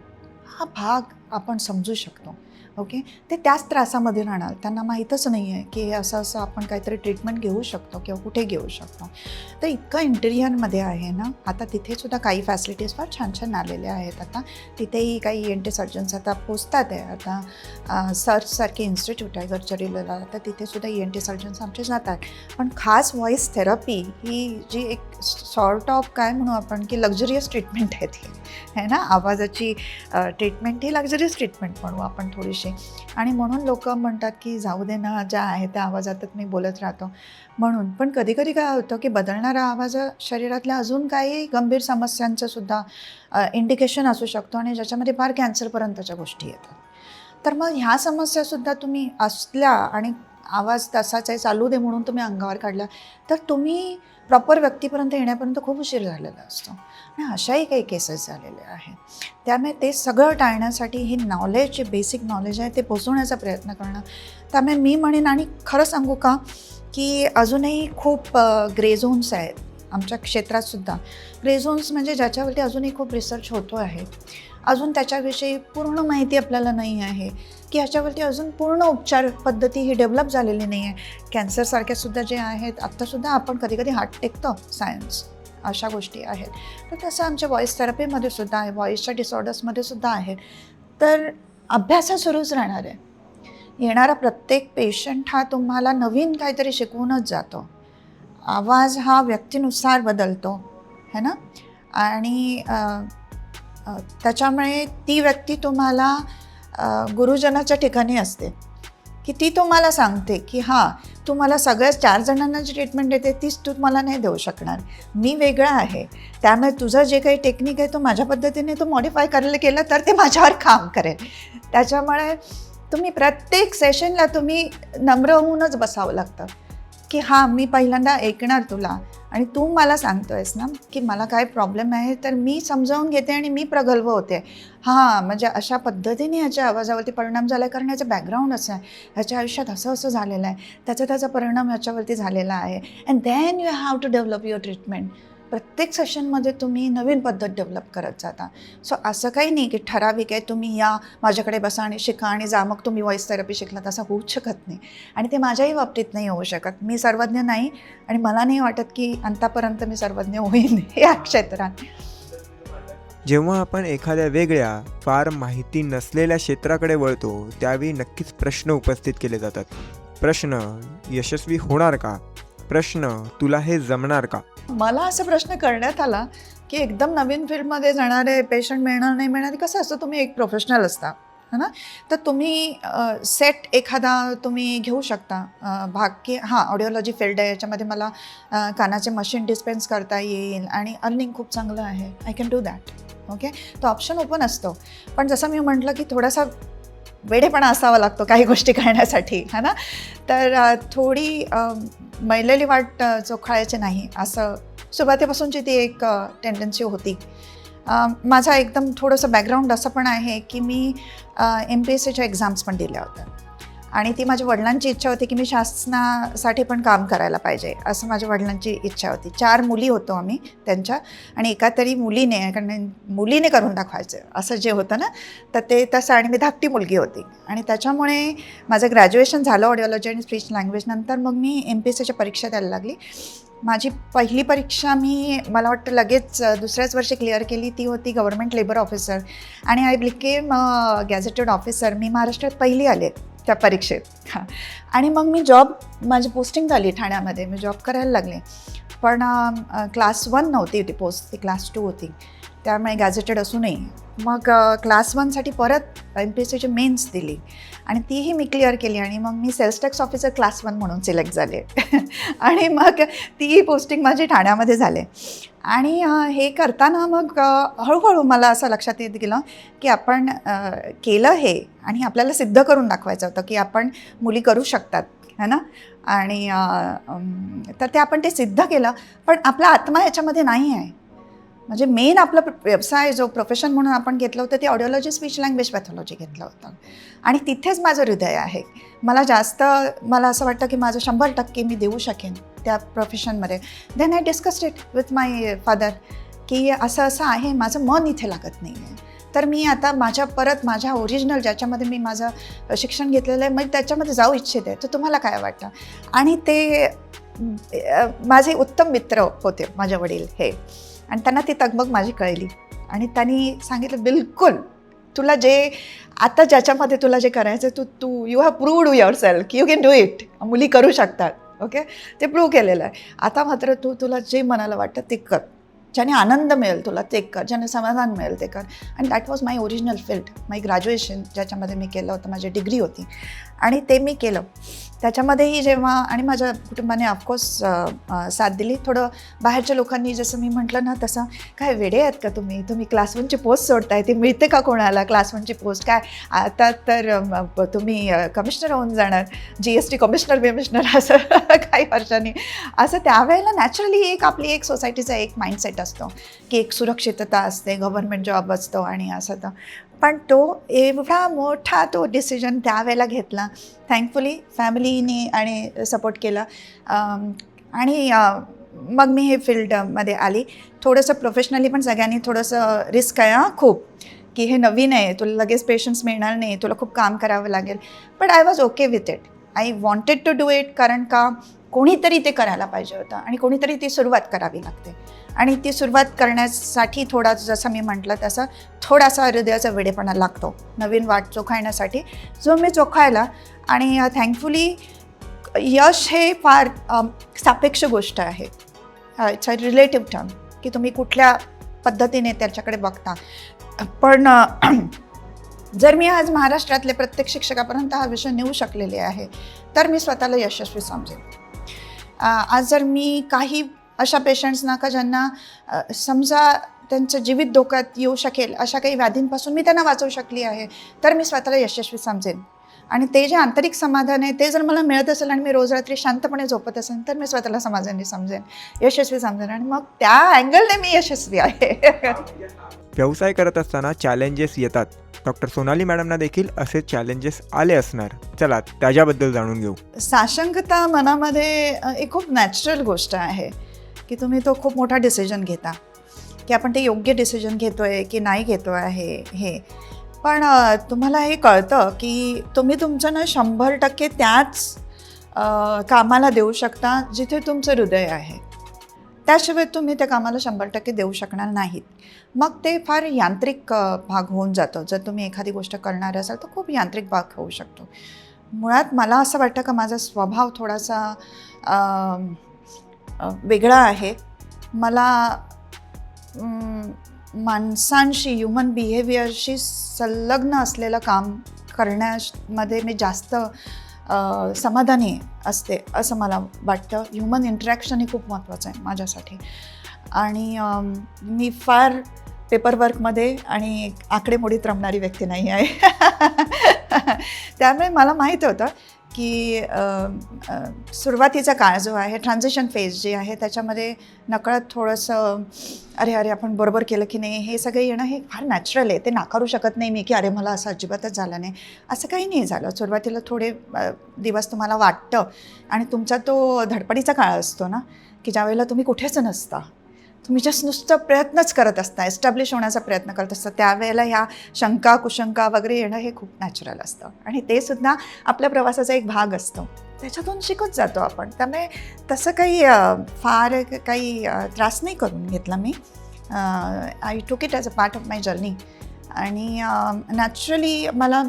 हा भाग आपण समजू शकतो. ओके, ते त्याच त्रासामध्ये राहणार, त्यांना माहीतच नाही आहे की असं आपण काहीतरी ट्रीटमेंट घेऊ शकतो किंवा कुठे घेऊ शकतो. तर इतकं इंटेरियरमध्ये आहे ना. आता तिथेसुद्धा काही फॅसिलिटीज फार छान छान आलेल्या आहेत. आता तिथेही काही ENT सर्जन्स आता पोचतात आहे. आता सर्चसारखे इन्स्टिट्यूट आहे गडचिरोलीला, तर तिथेसुद्धा ENT सर्जन्स आमचे जातात. पण खास व्हॉईस थेरपी ही जी एक सॉर्ट ऑफ काय म्हणू आपण की लक्झरियस ट्रीटमेंट आहे ती आहे ना. आवाजाची ट्रीटमेंट ही लक्झरियस ट्रीटमेंट म्हणू आपण थोडीशी. आणि म्हणून लोक म्हणतात की जाऊ दे ना, ज्या आहे त्या आवाजातच मी बोलत राहतो म्हणून. पण कधी कधी काय होतं की बदलणारा आवाज शरीरातल्या अजून काही गंभीर समस्यांचं सुद्धा इंडिकेशन असू शकतो आणि ज्याच्यामध्ये फार कॅन्सरपर्यंतच्या गोष्टी येतात. तर मग ह्या समस्यासुद्धा तुम्ही असल्या आणि आवाज तसाच आहे चालू दे म्हणून तुम्ही अंगावर काढला तर तुम्ही प्रॉपर व्यक्तीपर्यंत येण्यापर्यंत खूप उशीर झालेला असतो आणि अशाही काही केसेस झालेले आहेत. त्यामुळे ते सगळं टाळण्यासाठी हे नॉलेज जे बेसिक नॉलेज आहे ते पोचवण्याचा प्रयत्न करणं. त्यामुळे मी म्हणेन आणि खरं सांगू का की अजूनही खूप ग्रे झोन्स आहेत आमच्या क्षेत्रातसुद्धा. ग्रे झोन्स म्हणजे ज्याच्यावरती अजूनही खूप रिसर्च होतो आहे. अजून त्याच्याविषयी पूर्ण माहिती आपल्याला नाही आहे की ह्याच्यावरती अजून पूर्ण उपचार पद्धती ही डेव्हलप झालेली नाही आहे. कॅन्सरसारख्यासुद्धा जे आहेत आत्तासुद्धा आपण कधी हात टेकतो सायन्स अशा गोष्टी आहेत. तर तसं आमच्या व्हॉईस थेरपीमध्ये सुद्धा आहे, व्हॉईसच्या डिसऑर्डर्समध्ये सुद्धा आहेत. तर अभ्यास हा सुरूच राहणार आहे. येणारा प्रत्येक पेशंट हा तुम्हाला नवीन काहीतरी शिकवूनच जातो. आवाज हा व्यक्तीनुसार बदलतो है ना आणि त्याच्यामुळे ती व्यक्ती तुम्हाला गुरुजनाच्या ठिकाणी असते की ती तुम्हाला सांगते की हां तू मला सगळ्याच 4 जणांना जी ट्रीटमेंट देते तीच तू मला नाही देऊ शकणार, मी वेगळा आहे. त्यामुळे तुझं जे काही टेक्निक आहे तो माझ्या पद्धतीने तू मॉडिफाय करायला केलं तर ते माझ्यावर काम करेल. त्याच्यामुळे तुम्ही प्रत्येक सेशनला तुम्ही नम्र होऊनच बसावं लागतं की हां मी पहिल्यांदा ऐकणार तुला आणि तू मला सांगतो आहेस ना की मला काय प्रॉब्लेम आहे तर मी समजावून घेते आणि मी प्रगल्भ होते. हां म्हणजे अशा पद्धतीने ह्याच्या आवाजावरती परिणाम झाला आहे कारण ह्याचं बॅकग्राऊंड असं आहे, ह्याच्या आयुष्यात असं झालेलं आहे, त्याचा परिणाम ह्याच्यावरती झालेला आहे. And then you have to develop your treatment. प्रत्येक सेशनमध्ये तुम्ही नवीन पद्धत डेव्हलप करत जाता. सो असं काही नाही की ठराविक आहे तुम्ही या माझ्याकडे बसा आणि शिका आणि जा मग तुम्ही व्हॉईस थेरपी शिकला, तसं होऊच शकत नाही आणि ते माझ्याही बाबतीत नाही होऊ शकत. मी सर्वज्ञ नाही आणि मला नाही वाटत की अंतापर्यंत मी सर्वज्ञ होईन या क्षेत्रात. जेव्हा आपण एखाद्या वेगळ्या फार माहिती नसलेल्या क्षेत्राकडे वळतो त्यावेळी नक्कीच प्रश्न उपस्थित केले जातात. प्रश्न यशस्वी होणार का? प्रश्न तुला हे जमणार का? मला असा प्रश्न करण्यात आला की एकदम नवीन फील्डमध्ये जाणारे पेशंट मिळणार नाही मिळणार. कसं असतं तुम्ही एक प्रोफेशनल असता है ना, तर तुम्ही सेट एखादा तुम्ही घेऊ शकता भाग की हां ऑडिओलॉजी फील्ड आहे याच्यामध्ये मला कानाचे मशीन डिस्पेन्स करता येईल आणि अर्निंग खूप चांगलं आहे, I can do that. Okay, तो ऑप्शन ओपन असतो. पण जसं मी म्हटलं की थोडासा वेडेपणा असावा लागतो काही गोष्टी करण्यासाठी है ना. तर थोडी मैलेली वाट चोखाळायची नाही असं सुरुवातीपासूनची ती एक टेंडन्सी होती. माझा एकदम थोडंसं बॅकग्राऊंड असं पण आहे की मी MPSCच्या एक्झाम्स पण दिल्या होत्या आणि ती माझ्या वडिलांची इच्छा होती की मी शासनासाठी पण काम करायला पाहिजे असं माझ्या वडिलांची इच्छा होती. 4 मुली होतो आम्ही त्यांच्या आणि एका तरी मुलीने, कारण मुलीने करून दाखवायचं असं जे होतं ना तर ते तसं आणि मी धाकटी मुलगी होती आणि त्याच्यामुळे माझं ग्रॅज्युएशन झालं ऑडिओलॉजी आणि स्पीच लँग्वेज. नंतर मग मी MPSCच्या परीक्षा द्यायला लागली. माझी पहिली परीक्षा मला वाटतं लगेच दुसऱ्याच वर्षी क्लिअर केली. ती होती गव्हर्नमेंट लेबर ऑफिसर आणि आय बिकेम गॅझेटेड ऑफिसर. मी महाराष्ट्रात पहिली आले त्या परीक्षेत. हां, आणि मग मी माझी पोस्टिंग झाली ठाण्यामध्ये, मी जॉब करायला लागले. पण क्लास 1 नव्हती ती पोस्ट, ती क्लास 2 होती. त्यामुळे गॅझेटेड असूनही मग क्लास 1साठी परत MPSCची मेन्स दिली आणि तीही मी क्लिअर केली आणि मग मी सेल्स टॅक्स ऑफिसर क्लास 1 म्हणून सिलेक्ट झाले आणि मग तीही पोस्टिंग माझी ठाण्यामध्ये झाले. आणि हे करताना मग हळूहळू मला असं लक्षात येत गेलं की आपण केलं हे आणि आपल्याला सिद्ध करून दाखवायचं होतं की आपण मुली करू शकतात है ना. आणि तर ते आपण ते सिद्ध केलं. पण आपला आत्मा ह्याच्यामध्ये नाही आहे. म्हणजे मेन आपला व्यवसाय जो प्रोफेशन म्हणून आपण घेतलं होतं ते ऑडिओलॉजी स्पीच लँग्वेज पॅथॉलॉजी घेतलं होतं आणि तिथेच माझं हृदय आहे. मला असं वाटतं की माझं 100% मी देऊ शकेन त्या प्रोफेशनमध्ये. Then I discussed it with my father की असं आहे, माझं मन इथे लागत नाही आहे. तर मी आता माझ्या ओरिजिनल ज्याच्यामध्ये मी माझं शिक्षण घेतलेलं आहे मग त्याच्यामध्ये जाऊ इच्छिते. तर तुम्हाला काय वाटतं? आणि ते माझे उत्तम मित्र होते माझे वडील हे आणि त्यांना ती तगमग माझी कळली आणि त्यांनी सांगितलं बिलकुल तुला जे आता ज्याच्यामध्ये तुला जे करायचं तू यू हॅव प्रूव्ड युअरसेल्फ की यू कॅन डू इट. मुली करू शकतात. ओके, ते प्रूव्ह केलेलं आहे. आता मात्र तुला जे मनाला वाटतं ते कर, ज्याने आनंद मिळेल तुला ते कर, ज्याने समाधान मिळेल ते कर. आणि that was my original field, my graduation ज्याच्यामध्ये मी केलं होतं, माझी डिग्री होती आणि ते मी केलं. त्याच्यामध्येही जेव्हा आणि माझ्या कुटुंबाने ऑफकोर्स साथ दिली. थोडं बाहेरच्या लोकांनी जसं मी म्हटलं ना तसं, काय वेडे आहेत का तुम्ही क्लास 1ची पोस्ट सोडताय, ती मिळते का कोणाला क्लास 1ची पोस्ट, काय आता तर तुम्ही कमिशनर होऊन जाणार, GST कमिशनर असं काही वर्षांनी. असं त्यावेळेला नॅचरली आपली एक सोसायटीचा एक माइंडसेट असतो की एक सुरक्षितता असते, गव्हर्नमेंट जॉब असतो आणि असं तर. पण तो एवढा मोठा तो डिसिजन त्यावेळेला घेतला. थँकफुली फॅमिलीने आणि सपोर्ट केला आणि मग मी हे फील्डमध्ये आली. थोडंसं प्रोफेशनली पण सगळ्यांनी थोडंसं रिस्क आहे खूप, की हे नवीन आहे, तुला लगेच पेशन्स मिळणार नाही, तुला खूप काम करावं लागेल. But I was okay with it. I wanted to do it, कारण का कोणीतरी ते करायला पाहिजे होतं आणि कोणीतरी ती सुरुवात करावी लागते. आणि ती सुरुवात करण्यासाठी थोडा, जसं मी म्हटलं तसं, थोडासा हृदयाचा वेडेपणा लागतो नवीन वाट चोखाळण्यासाठी, जो मी चोखायला. आणि थँकफुली यश हे फार सापेक्ष गोष्ट आहे. इट्स अ रिलेटिव्ह टर्म, की तुम्ही कुठल्या पद्धतीने त्याच्याकडे बघता. पण जर मी आज महाराष्ट्रातले प्रत्येक शिक्षकापर्यंत हा विषय नेऊ शकलेले आहे तर मी स्वतःला यशस्वी समजेन. आज जर मी काही अशा पेशंट्सना का ज्यांना समजा त्यांचं जीवित धोक्यात येऊ शकेल अशा काही व्याधींपासून मी त्यांना वाचवू शकली आहे तर मी स्वतःला यशस्वी समजेन. आणि ते जे आंतरिक समाधान आहे ते जर मला मिळत असेल आणि मी रोज रात्री शांतपणे झोपत असेल तर मी स्वतःला समाधानी समजेन, यशस्वी समजेन. आणि मग त्या अँगलने मी यशस्वी आहे. व्यवसाय करत असताना चॅलेंजेस येतात. डॉक्टर सोनाली मॅडमना देखील असे चॅलेंजेस आले असणार. चला त्याच्याबद्दल जाणून घेऊ. साशंकता मनामध्ये एक खूप नॅचरल गोष्ट आहे की तुम्ही तो खूप मोठा डिसिजन घेता की आपण ते योग्य डिसिजन घेतो आहे की नाही घेतो आहे हे. पण तुम्हाला हे कळतं की तुम्ही तुमचं ना 100% त्याच कामाला देऊ शकता जिथे तुमचं हृदय आहे. त्याशिवाय तुम्ही त्या कामाला 100% देऊ शकणार नाहीत. मग ते फार यांत्रिक भाग होऊन जातो. जर तुम्ही एखादी गोष्ट करणार असाल तर खूप यांत्रिक भाग होऊ शकतो. मुळात मला असं वाटतं का माझा स्वभाव थोडासा वेगळा आहे. मला माणसांशी, ह्युमन बिहेवियरशी संलग्न असलेलं काम करण्यामध्ये मी जास्त समाधानी असते असं मला वाटतं. ह्युमन इंटरॅक्शन हे खूप महत्त्वाचं आहे माझ्यासाठी. आणि मी फार पेपरवर्कमध्ये आणि आकडेमोडीत रमणारी व्यक्ती नाही आहे. त्यामुळे मला माहीत होतं की सुरुवातीचा काळ जो आहे, ट्रान्झिशन फेज जे आहे, त्याच्यामध्ये नकळत थोडंसं अरे आपण बरोबर केलं की नाही हे सगळं येणं हे फार नॅचरल आहे. ते नाकारू शकत नाही मी की अरे मला असं अजिबातच झालं नाही, असं काही नाही झालं. सुरुवातीला थोडे दिवस तुम्हाला वाटतं आणि तुमचा तो धडपडीचा काळ असतो ना की ज्यावेळेला तुम्ही कुठेच नसता, तुम्ही जस्ट नुसतं प्रयत्नच करत असता, एस्टॅब्लिश होण्याचा प्रयत्न करत असता. त्यावेळेला ह्या शंका कुशंका वगैरे येणं हे खूप नॅचरल असतं आणि ते सुद्धा आपल्या प्रवासाचा एक भाग असतो. त्याच्यातून शिकत जातो आपण. त्यामुळे तसं काही फार काही त्रास नाही करून घेतला मी. I took it as a part of my journey. आणि नॅचरली मला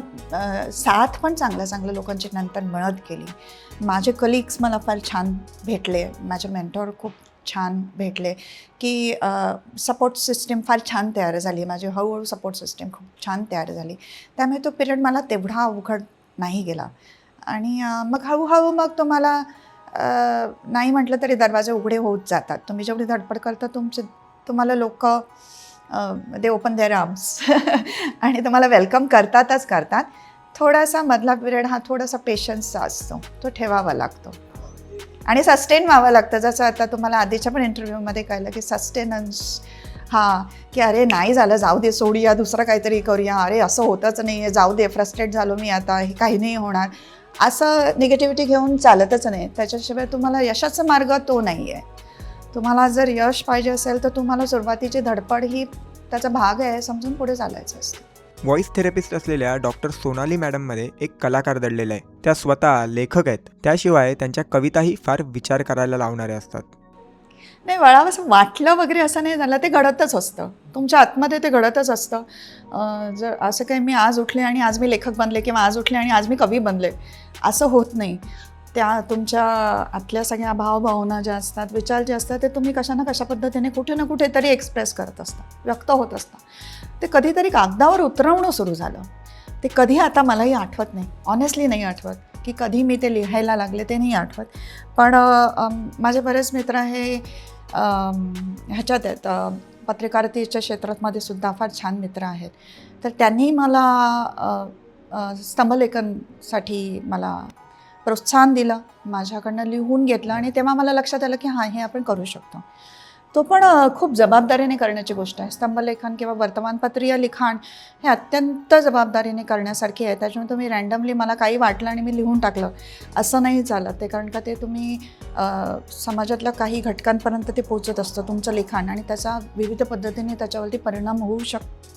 साथ पण चांगल्या लोकांची नंतर मिळत गेली. माझे कलिग्स मला फार छान भेटले, माझे मेंटॉर खूप छान भेटले की सपोर्ट सिस्टीम फार छान तयार झाली. माझी हळूहळू सपोर्ट सिस्टीम खूप छान तयार झाली. त्यामुळे तो पिरियड मला तेवढा अवघड नाही गेला. आणि मग हळूहळू मग तुम्हाला नाही म्हटलं तरी दरवाजे उघडे होत जातात. तुम्ही जेवढी धडपड करता तुम्हाला लोक दे ओपन देअर आर्म्स आणि तुम्हाला वेलकम करतात. थोडासा मधला पिरियड हा थोडासा पेशन्सचा असतो, तो ठेवावा लागतो आणि सस्टेन व्हावं लागतं. जसं आता तुम्हाला आधीच्या पण इंटरव्ह्यूमध्ये कळलं की सस्टेनन्स की अरे नाही झालं, जाऊ दे, सोडूया, दुसरं काहीतरी करूया, अरे असं होतच नाही आहे, जाऊ दे, फ्रस्ट्रेट झालो मी आता, हे काही नाही होणार, असं निगेटिव्हिटी घेऊन चालतच नाही. त्याच्याशिवाय तुम्हाला यशाचा मार्ग तो नाही आहे. तुम्हाला जर यश पाहिजे असेल तर तुम्हाला सुरुवातीची धडपड ही त्याचा भाग आहे समजून पुढे चालायचं असतं. व्हॉइस थेरपिस्ट असलेल्या डॉक्टर सोनाली मॅडममध्ये एक कलाकार दडलेला आहे. त्या स्वतः लेखक आहेत. त्याशिवाय त्यांच्या कविताही फार विचार करायला लावणाऱ्या असतात. नाही, वळावं असं वाटलं वगैरे असं नाही झालं, ते घडतच असतं तुमच्या आतमध्ये, ते घडतच असतं. जर असं काही मी आज उठले आणि आज मी लेखक बनले किंवा आज उठले आणि आज मी कवी बनले असं होत नाही. त्या तुमच्या आतल्या सगळ्या भावभावना ज्या असतात, विचार जे असतात, ते तुम्ही कशा ना कशा पद्धतीने कुठे ना कुठेतरी एक्सप्रेस करत असता, व्यक्त होत असता. ते कधीतरी कागदावर उतरवणं सुरू झालं. ते कधी आता मलाही आठवत नाही, ऑनेस्टली नाही आठवत की कधी मी ते लिहायला लागले, ते नाही आठवत. पण माझे बरेच मित्र हे ह्याच्यात आहेत, पत्रकारितेच्या क्षेत्रामध्ये सुद्धा फार छान मित्र आहेत. तर त्यांनी मला स्तंभलेखनसाठी मला प्रोत्साहन दिलं, माझ्याकडनं लिहून घेतलं आणि तेव्हा मला लक्षात आलं की हां, हे आपण करू शकतो. तो पण खूप जबाबदारीने करण्याची गोष्ट आहे. स्तंभलेखन किंवा वर्तमानपत्रीय लिखाण हे अत्यंत जबाबदारीने करण्यासारखे आहे. त्याच्यामुळे तुम्ही रँडमली मला काही वाटलं आणि मी लिहून टाकलं असं नाही चालत. ते कारण का ते तुम्ही समाजातल्या काही घटकांपर्यंत ते पोचत असतं तुमचं लिखाण, आणि त्याचा विविध पद्धतीने त्याच्यावरती परिणाम होऊ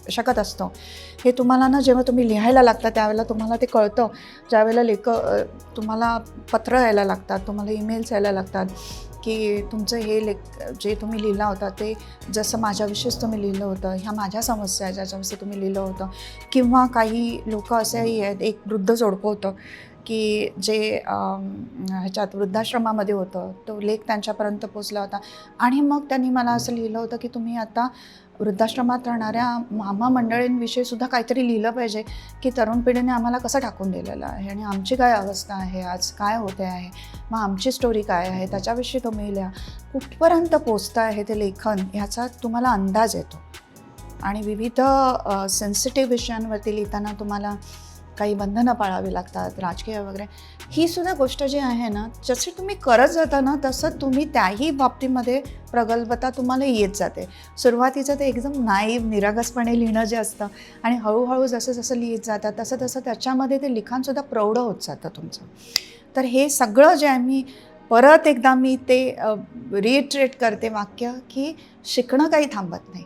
शकत असतो. हे तुम्हाला ना जेव्हा तुम्ही लिहायला लागता त्यावेळेला तुम्हाला ते कळतं. ज्यावेळेला तुम्हाला पत्र यायला लागतात, तुम्हाला ईमेल्स यायला लागतात की तुमचं हे जे तुम्ही लिहिलं होतं ते जसं माझ्याविषयीच तुम्ही लिहिलं होतं, ह्या माझ्या समस्या आहे ज्याच्याविषयी तुम्ही लिहिलं होतं. किंवा काही लोक असेही आहेत, एक वृद्ध जोडपं होतं की जे ह्याच्यात वृद्धाश्रमामध्ये होतं, तो लेख त्यांच्यापर्यंत पोचला होता. आणि मग त्यांनी मला असं लिहिलं होतं की तुम्ही आता वृद्धाश्रमात राहणाऱ्या मामा मंडळींविषयी सुद्धा काहीतरी लिहिलं पाहिजे की तरुण पिढीने आम्हाला कसं टाकून दिलेलं आहे आणि आमची काय अवस्था आहे, आज काय होते आहे, मग आमची स्टोरी काय आहे, त्याच्याविषयी तुम्ही लिहा. कुठपर्यंत पोचतं आहे ते लेखन ह्याचा तुम्हाला अंदाज येतो. आणि विविध सेन्सिटिव्ह विषयांवरती लिहिताना तुम्हाला काही बंधनं पाळावी लागतात, राजकीय वगैरे. ही सुद्धा गोष्ट जी आहे ना, जसे तुम्ही करत जाता ना तसं तुम्ही त्याही बाबतीमध्ये प्रगल्भता तुम्हाला येत जाते. सुरुवातीचं ते एकदम नाईव निरागसपणे लिहिणं जे असतं आणि हळूहळू जसं जसं लिहित जातं तसं तसं त्याच्यामध्ये ते लिखाणसुद्धा प्रौढ होत जातं तुमचं. तर हे सगळं जे आहे मी परत एकदा मी ते रिइटरेट करते वाक्य की शिकणं काही थांबत नाही.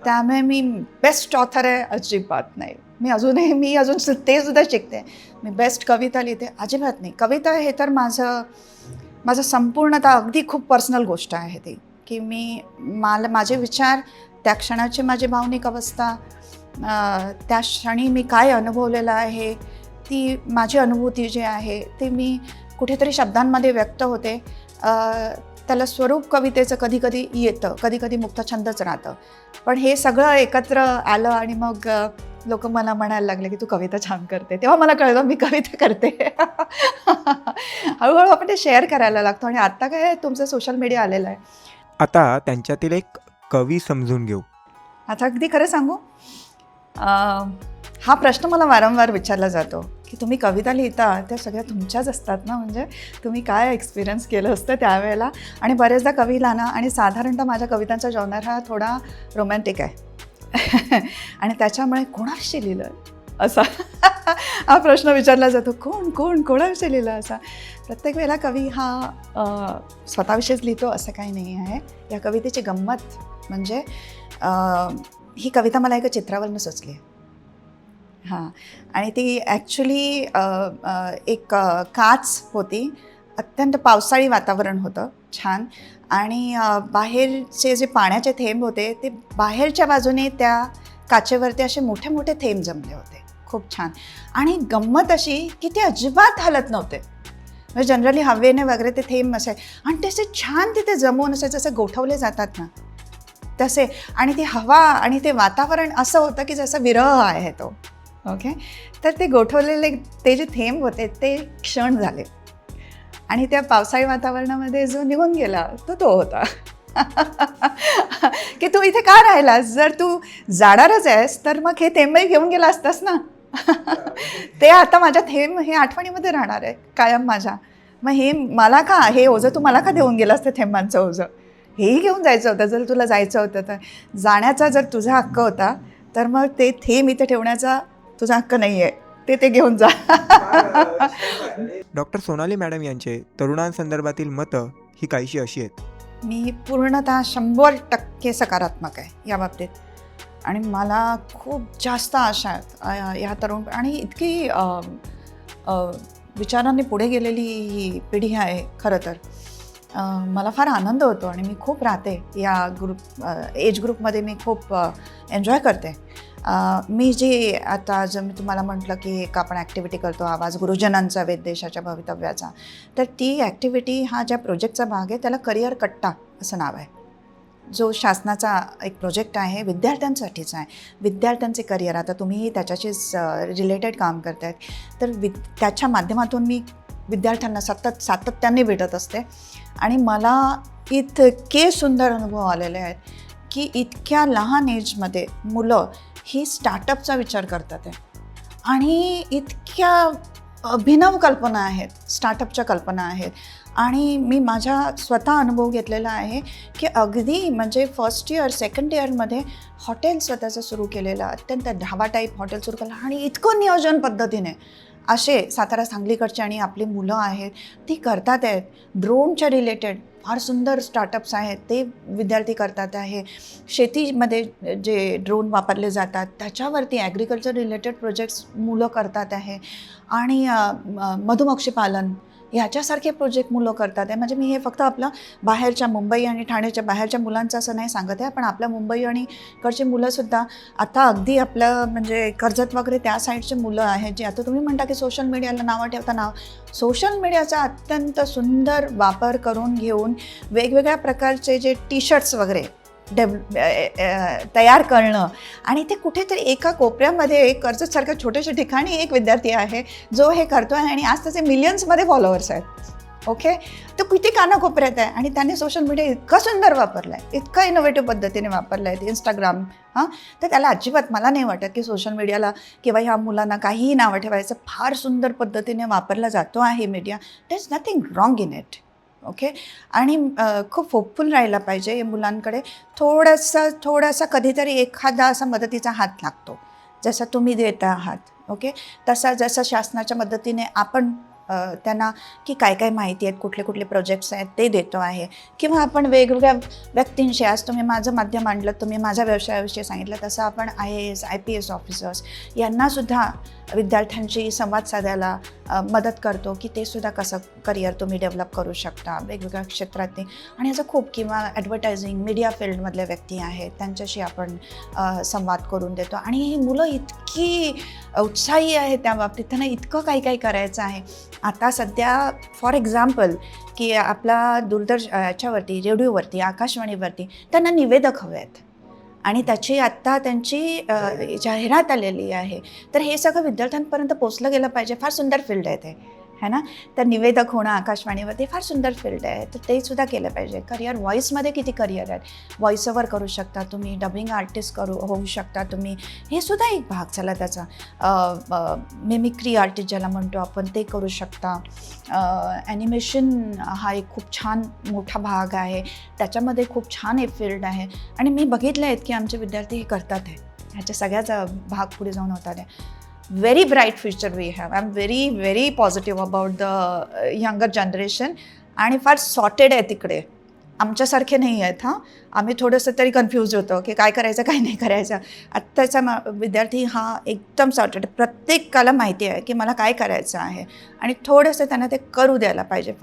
त्यामुळे मी बेस्ट ऑथर आहे अजिबात नाही. मी अजून ते सुद्धा शिकते. मी बेस्ट कविता लिहिते अजिबात नाही. कविता हे तर माझं संपूर्णतः अगदी खूप पर्सनल गोष्ट आहे ती, की माझे विचार, त्या क्षणाची माझी भावनिक अवस्था, त्या क्षणी मी काय अनुभवलेलं आहे, ती माझी अनुभूती जी आहे ती मी कुठेतरी शब्दांमध्ये व्यक्त होते. त्याला स्वरूप कवितेचं कधी कधी येतं, कधी कधी मुक्तछंदच राहतं. पण हे सगळं एकत्र आलं आणि मग लोक मला म्हणायला लागले की तू कविता छान करते. तेव्हा मला कळलं मी कविता करते. हळूहळू आपण ते शेअर करायला लागतो. आणि आत्ता काय तुमचं सोशल मीडिया आलेलं आहे. आता त्यांच्यातील एक कवी समजून घेऊ. आता अगदी खरं सांगू, हा प्रश्न मला वारंवार विचारला जातो की तुम्ही कविता लिहिता त्या सगळ्या तुमच्याच असतात ना, म्हणजे तुम्ही काय एक्सपिरियन्स केलं असतं त्यावेळेला. आणि बरेचदा कवीला ना, आणि साधारणतः माझ्या कवितांचा जॉनर हा थोडा रोमॅन्टिक आहे आणि त्याच्यामुळे कोणाविषयी लिहिलं असा हा प्रश्न विचारला जातो. कोणाविषयी लिहिलं असा. प्रत्येक वेळेला कवी हा स्वतःविषयीच लिहितो असं काही नाही आहे. या कवितेची गंमत म्हणजे ही कविता मला एका चित्रावरनं सुचली आहे. हां, आणि ती ॲक्च्युली एक काच होती. अत्यंत पावसाळी वातावरण होतं, छान. आणि बाहेरचे जे पाण्याचे थेंब होते ते बाहेरच्या बाजूने त्या काचेवरती असे मोठे मोठे थेंब जमले होते, खूप छान. आणि गंमत अशी की ते अजिबात हलत नव्हते. म्हणजे जनरली हवेने वगैरे ते थेंब असे, आणि तसे छान तिथे जमून असे जसे गोठवले जातात ना तसे. आणि ती हवा आणि ते वातावरण असं होतं की जसं विरह आहे तो. ओके, तर ते गोठवलेले ते जे थेंब होते ते क्षण झाले आणि त्या पावसाळी वातावरणामध्ये जो निघून गेला तो होता. की तू इथे का राहिलास? जर तू जाणारच आहेस तर मग हे थेंबही घेऊन गेला असतास ना. ते आता माझ्या थेंब हे आठवणीमध्ये राहणार आहे कायम माझ्या. मग हे मला का, हे ओझं तू मला का देऊन गेलास, ते थेंबांचं ओझं हेही घेऊन जायचं होतं. जर तुला जायचं होतं तर जाण्याचा जर तुझा हक्क होता तर मग ते थेंब इथे ठेवण्याचा तुझा हक्क नाही आहे, ते घेऊन जा. डॉक्टर सोनाली मॅडम यांचे तरुणांसंदर्भातील मतं ही काहीशी अशी आहेत. मी पूर्णतः 100% सकारात्मक आहे या बाबतीत. आणि मला खूप जास्त आशा आहेत ह्या तरुण, आणि इतकी विचारांनी पुढे गेलेली ही पिढी आहे खरं तर. मला फार आनंद होतो आणि मी खूप राहते या एज ग्रुपमध्ये. मी खूप एन्जॉय करते. मी जे आता जर मी तुम्हाला म्हटलं की एक आपण ॲक्टिव्हिटी करतो आवाज गुरुजनांचा वेध देशाच्या भवितव्याचा, तर ती ॲक्टिव्हिटी हा ज्या प्रोजेक्टचा भाग आहे त्याला करिअर कट्टा असं नाव आहे. जो शासनाचा एक प्रोजेक्ट आहे, विद्यार्थ्यांसाठीचा आहे. विद्यार्थ्यांचे करिअर, आता तुम्हीही त्याच्याशीच रिलेटेड काम करतायत, तर त्याच्या माध्यमातून मी विद्यार्थ्यांना सातत्याने भेटत असते आणि मला इतके सुंदर अनुभव आलेले आहेत की इतक्या लहान एजमध्ये मुलं ही स्टार्टअपचा विचार करतात आहे आणि इतक्या अभिनव कल्पना आहेत, स्टार्टअपच्या कल्पना आहेत. आणि मी माझा स्वतः अनुभव घेतलेला आहे की अगदी म्हणजे फर्स्ट इयर सेकंड इयरमध्ये हॉटेल स्वतःचं सुरू केलेलं, अत्यंत ढाबा टाईप हॉटेल सुरू केलं आणि इतकं नियोजन पद्धतीने असे सातारा सांगलीकडची आणि आपली मुलं आहेत ती करतात आहेत. ड्रोनच्या रिलेटेड फार सुंदर स्टार्टअप्स आहेत, ते विद्यार्थी करतात आहे. शेतीमध्ये जे ड्रोन वापरले जातात त्याच्यावरती ॲग्रिकल्चर रिलेटेड प्रोजेक्ट्स मुलं करतात आहे. आणि मधुमक्षी पालन ह्याच्यासारखे प्रोजेक्ट मुलं करतात आहे. म्हणजे मी हे फक्त आपलं बाहेरच्या मुंबई आणि ठाण्याच्या बाहेरच्या मुलांचं असं नाही सांगत आहे, पण आपल्या मुंबई आणि कडची मुलंसुद्धा आता अगदी आपलं म्हणजे कर्जत वगैरे त्या साईडचे मुलं आहेत जे आता तुम्ही म्हणता की सोशल मीडियाला नावं ठेवता. सोशल मीडियाचा अत्यंत सुंदर वापर करून घेऊन वेगवेगळ्या प्रकारचे जे टी शर्ट्स वगैरे तयार करणं आणि ते कुठेतरी एका कोपऱ्यामध्ये कर्जतसारख्या छोट्याशा ठिकाणी एक विद्यार्थी आहे जो हे करतो आहे आणि आज त्याचे मिलियन्समध्ये फॉलोअर्स आहेत. ओके, तो किती कानाकोपऱ्यात आहे आणि त्याने सोशल मीडिया इतका सुंदर वापरला आहे, इतका इनोव्हेटिव्ह पद्धतीने वापरला आहे इंस्टाग्राम. तर त्याला अजिबात मला नाही वाटत की सोशल मीडियाला किंवा ह्या मुलांना काहीही नावं ठेवायचं. फार सुंदर पद्धतीने वापरला जातो आहे media. There is nothing wrong in it. Okay, आणि खूप होपफुल राहायला पाहिजे. या मुलांकडे थोडासा कधीतरी एखादा असा मदतीचा हात लागतो, जसा तुम्ही देता आहात. ओके, जसं शासनाच्या मदतीने आपण त्यांना की काय काय माहिती आहेत, कुठले कुठले प्रोजेक्ट्स आहेत ते देतो आहे. किंवा आपण वेगवेगळ्या व्यक्तींशी, आज तुम्ही माझं माध्यम आणलं, तुम्ही माझ्या व्यवसायाविषयी सांगितलं, तसं आपण IAS IPS ऑफिसर्स यांनासुद्धा विद्यार्थ्यांशी संवाद साधायला मदत करतो की ते सुद्धा कसं करिअर तुम्ही डेव्हलप करू शकता वेगवेगळ्या क्षेत्रातले. आणि याचं खूप, किंवा ॲडव्हर्टायझिंग मीडिया फील्डमधल्या व्यक्ती आहेत त्यांच्याशी आपण संवाद करून देतो. आणि ही मुलं इतकी उत्साही आहेत त्या बाबतीत, त्यांना इतकं काही काही करायचं आहे. आता सध्या फॉर एक्झाम्पल की आपला याच्यावरती रेडिओवरती आकाशवाणीवरती त्यांना निवेदक हवे आहेत आणि त्याची आत्ता त्यांची जाहिरात आलेली आहे. तर हे सगळं विद्यार्थ्यांपर्यंत पोचलं गेलं पाहिजे. फार सुंदर फील्ड आहे ते, है ना. तर निवेदक होणं आकाशवाणीवरती फार सुंदर फील्ड आहे, तर ते सुद्धा केलं पाहिजे. करिअर व्हॉईसमध्ये किती करिअर आहेत. व्हॉईस ओव्हर करू शकता तुम्ही, डबिंग आर्टिस्ट होऊ शकता तुम्ही, हे सुद्धा एक भाग झाला त्याचा. मिमिक्री आर्टिस्ट ज्याला म्हणतो आपण ते करू शकता. ॲनिमेशन हा एक खूप छान मोठा भाग आहे, त्याच्यामध्ये खूप छान एक फील्ड आहे. आणि मी बघितलं आहेत की आमचे विद्यार्थी हे करतात आहे, ह्याच्या सगळ्याचा भाग पुढे जाऊन होतात आहे. Very bright future we have. I'm very positive about the younger generation. आणि फार सॉर्टेड आहे तिकडे, आमच्यासारखे नाही आहेत. आम्ही थोडंसं तरी कन्फ्यूज होतो की काय करायचं काय नाही करायचं. आत्ताचा विद्यार्थी हा एकदम सॉर्टेड, प्रत्येकाला माहिती आहे की मला काय करायचं आहे आणि थोडंसं त्यांना ते करू द्यायला पाहिजे.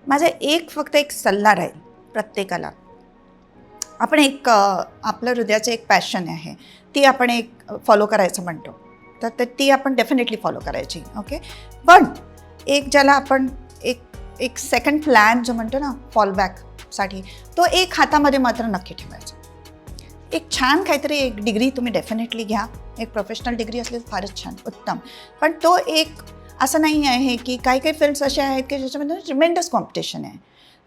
माझा फक्त एक सल्ला राहील प्रत्येकाला. आपण आपलं हृदयाचं एक पॅशन आहे, ती आपण एक फॉलो करायचं म्हणतो, तर ती आपण डेफिनेटली फॉलो करायची. ओके, पण एक ज्याला आपण एक सेकंड प्लॅन जो म्हणतो ना फॉलबॅकसाठी, तो एक हातामध्ये मात्र नक्की ठेवायचा. एक छान काहीतरी एक डिग्री तुम्ही डेफिनेटली घ्या, एक प्रोफेशनल डिग्री असली तर फारच छान, उत्तम. पण तो एक असं नाही आहे की काही फील्ड्स असे आहेत की ज्याच्यामध्ये ट्रिमेंडस कॉम्पिटिशन आहे.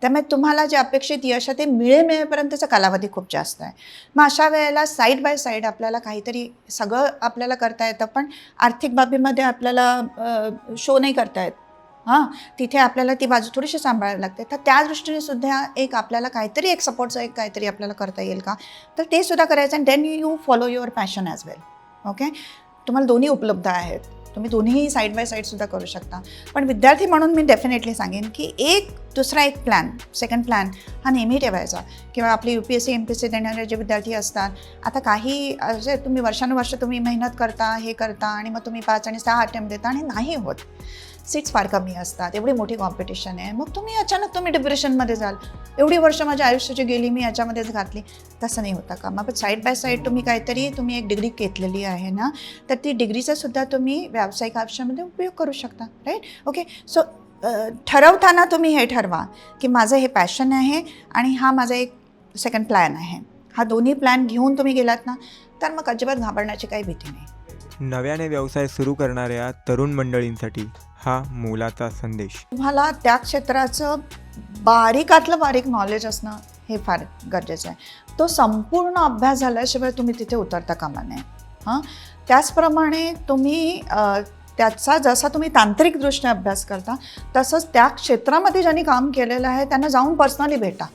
त्यामुळे तुम्हाला जे अपेक्षित यश आहे ते मिळेपर्यंतचा कालावधी खूप जास्त आहे. मग अशा वेळेला साईड बाय साईड आपल्याला काहीतरी, सगळं आपल्याला करता येतं पण आर्थिक बाबीमध्ये आपल्याला शो नाही करता येत. तिथे आपल्याला ती बाजू थोडीशी सांभाळावी लागते. तर त्या दृष्टीने सुद्धा एक आपल्याला काहीतरी एक सपोर्टचं एक काहीतरी आपल्याला करता येईल का, तर ते सुद्धा करायचं. And then you follow your passion as well. Okay, तुम्हाला दोन्ही उपलब्ध आहेत, तुम्ही दोन्हीही साईड बाय साईडसुद्धा करू शकता. पण विद्यार्थी म्हणून मी डेफिनेटली सांगेन की दुसरा एक प्लॅन, सेकंड प्लॅन हा नेहमी ठेवायचा. किंवा आपली UPSC MPSC देणारे जे विद्यार्थी असतात, आता काही असे तुम्ही वर्षानुवर्ष तुम्ही मेहनत करता, हे करता आणि मग तुम्ही 5 आणि 6 अटेम्प्ट देता आणि नाही होत. सीट्स फार कमी असतात, एवढी मोठी कॉम्पिटिशन आहे, मग अचानक तुम्ही डिप्रेशनमध्ये जाल. एवढी वर्ष माझ्या आयुष्याची गेली, मी याच्यामध्येच घातली. तसं नाही होता कामा. पण साईड बाय साईड तुम्ही एक डिग्री घेतलेली आहे ना, तर ती डिग्रीचा सुद्धा तुम्ही व्यावसायिक आयुष्यामध्ये उपयोग करू शकता. राईट? ओके. सो ठरवताना तुम्ही हे ठरवा की माझं हे पॅशन आहे आणि हा माझा एक सेकंड प्लॅन आहे. हा दोन्ही प्लॅन घेऊन तुम्ही गेलात ना, तर मग अजिबात घाबरण्याची काही भीती नाही. नव्याने व्यवसाय सुरू करणाऱ्या तरुण मंडळींसाठी हा मोलाचा संदेश. तुम्हाला त्या क्षेत्राचं बारीकातलं बारीक नॉलेज असणं हे फार गरजेचं आहे. तो संपूर्ण अभ्यास झाल्याशिवाय तुम्ही तिथे उतरता कामा नये. त्याचप्रमाणे तुम्ही त्याचा जसा तुम्ही तांत्रिकदृष्ट्या अभ्यास करता, तसंच त्या क्षेत्रामध्ये ज्यांनी काम केलेलं आहे त्यांना जाऊन पर्सनली भेटा,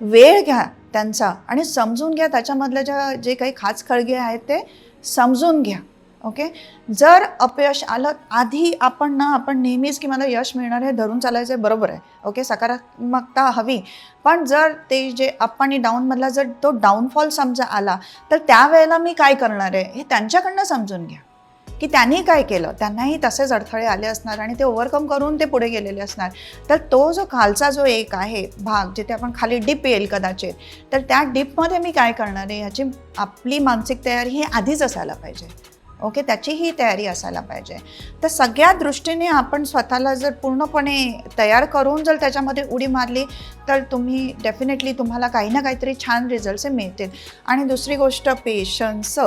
वेळ घ्या त्यांचा आणि समजून घ्या. त्याच्यामधल्या जे काही खाचखळगे आहेत ते समजून घ्या. ओके. जर अपयश आलं, आधी आपण नेहमीच की मला यश मिळणार हे धरून चालायचं आहे, बरोबर आहे. ओके. सकारात्मकता हवी. पण जर ते जे अप आणि डाऊनमधला जर तो डाऊनफॉल समजा आला, तर त्यावेळेला मी काय करणार आहे हे त्यांच्याकडनं समजून घ्या की त्यांनी काय केलं. त्यांनाही तसेच अडथळे आले असणार आणि ते ओव्हरकम करून ते पुढे गेलेले असणार. तर तो जो खालचा जो एक आहे भाग, जिथे आपण खाली डिप येईल कदाचित, तर त्या डिपमध्ये मी काय करणार आहे ह्याची आपली मानसिक तयारी ही आधीच असायला पाहिजे. ओके. त्याचीही तयारी असायला पाहिजे. तर सगळ्या दृष्टीने आपण स्वतःला जर पूर्णपणे तयार करून जर त्याच्यामध्ये उडी मारली, तर तुम्ही डेफिनेटली तुम्हाला काही ना काहीतरी छान रिझल्ट्स मिळतील. आणि दुसरी गोष्ट, पेशन्स,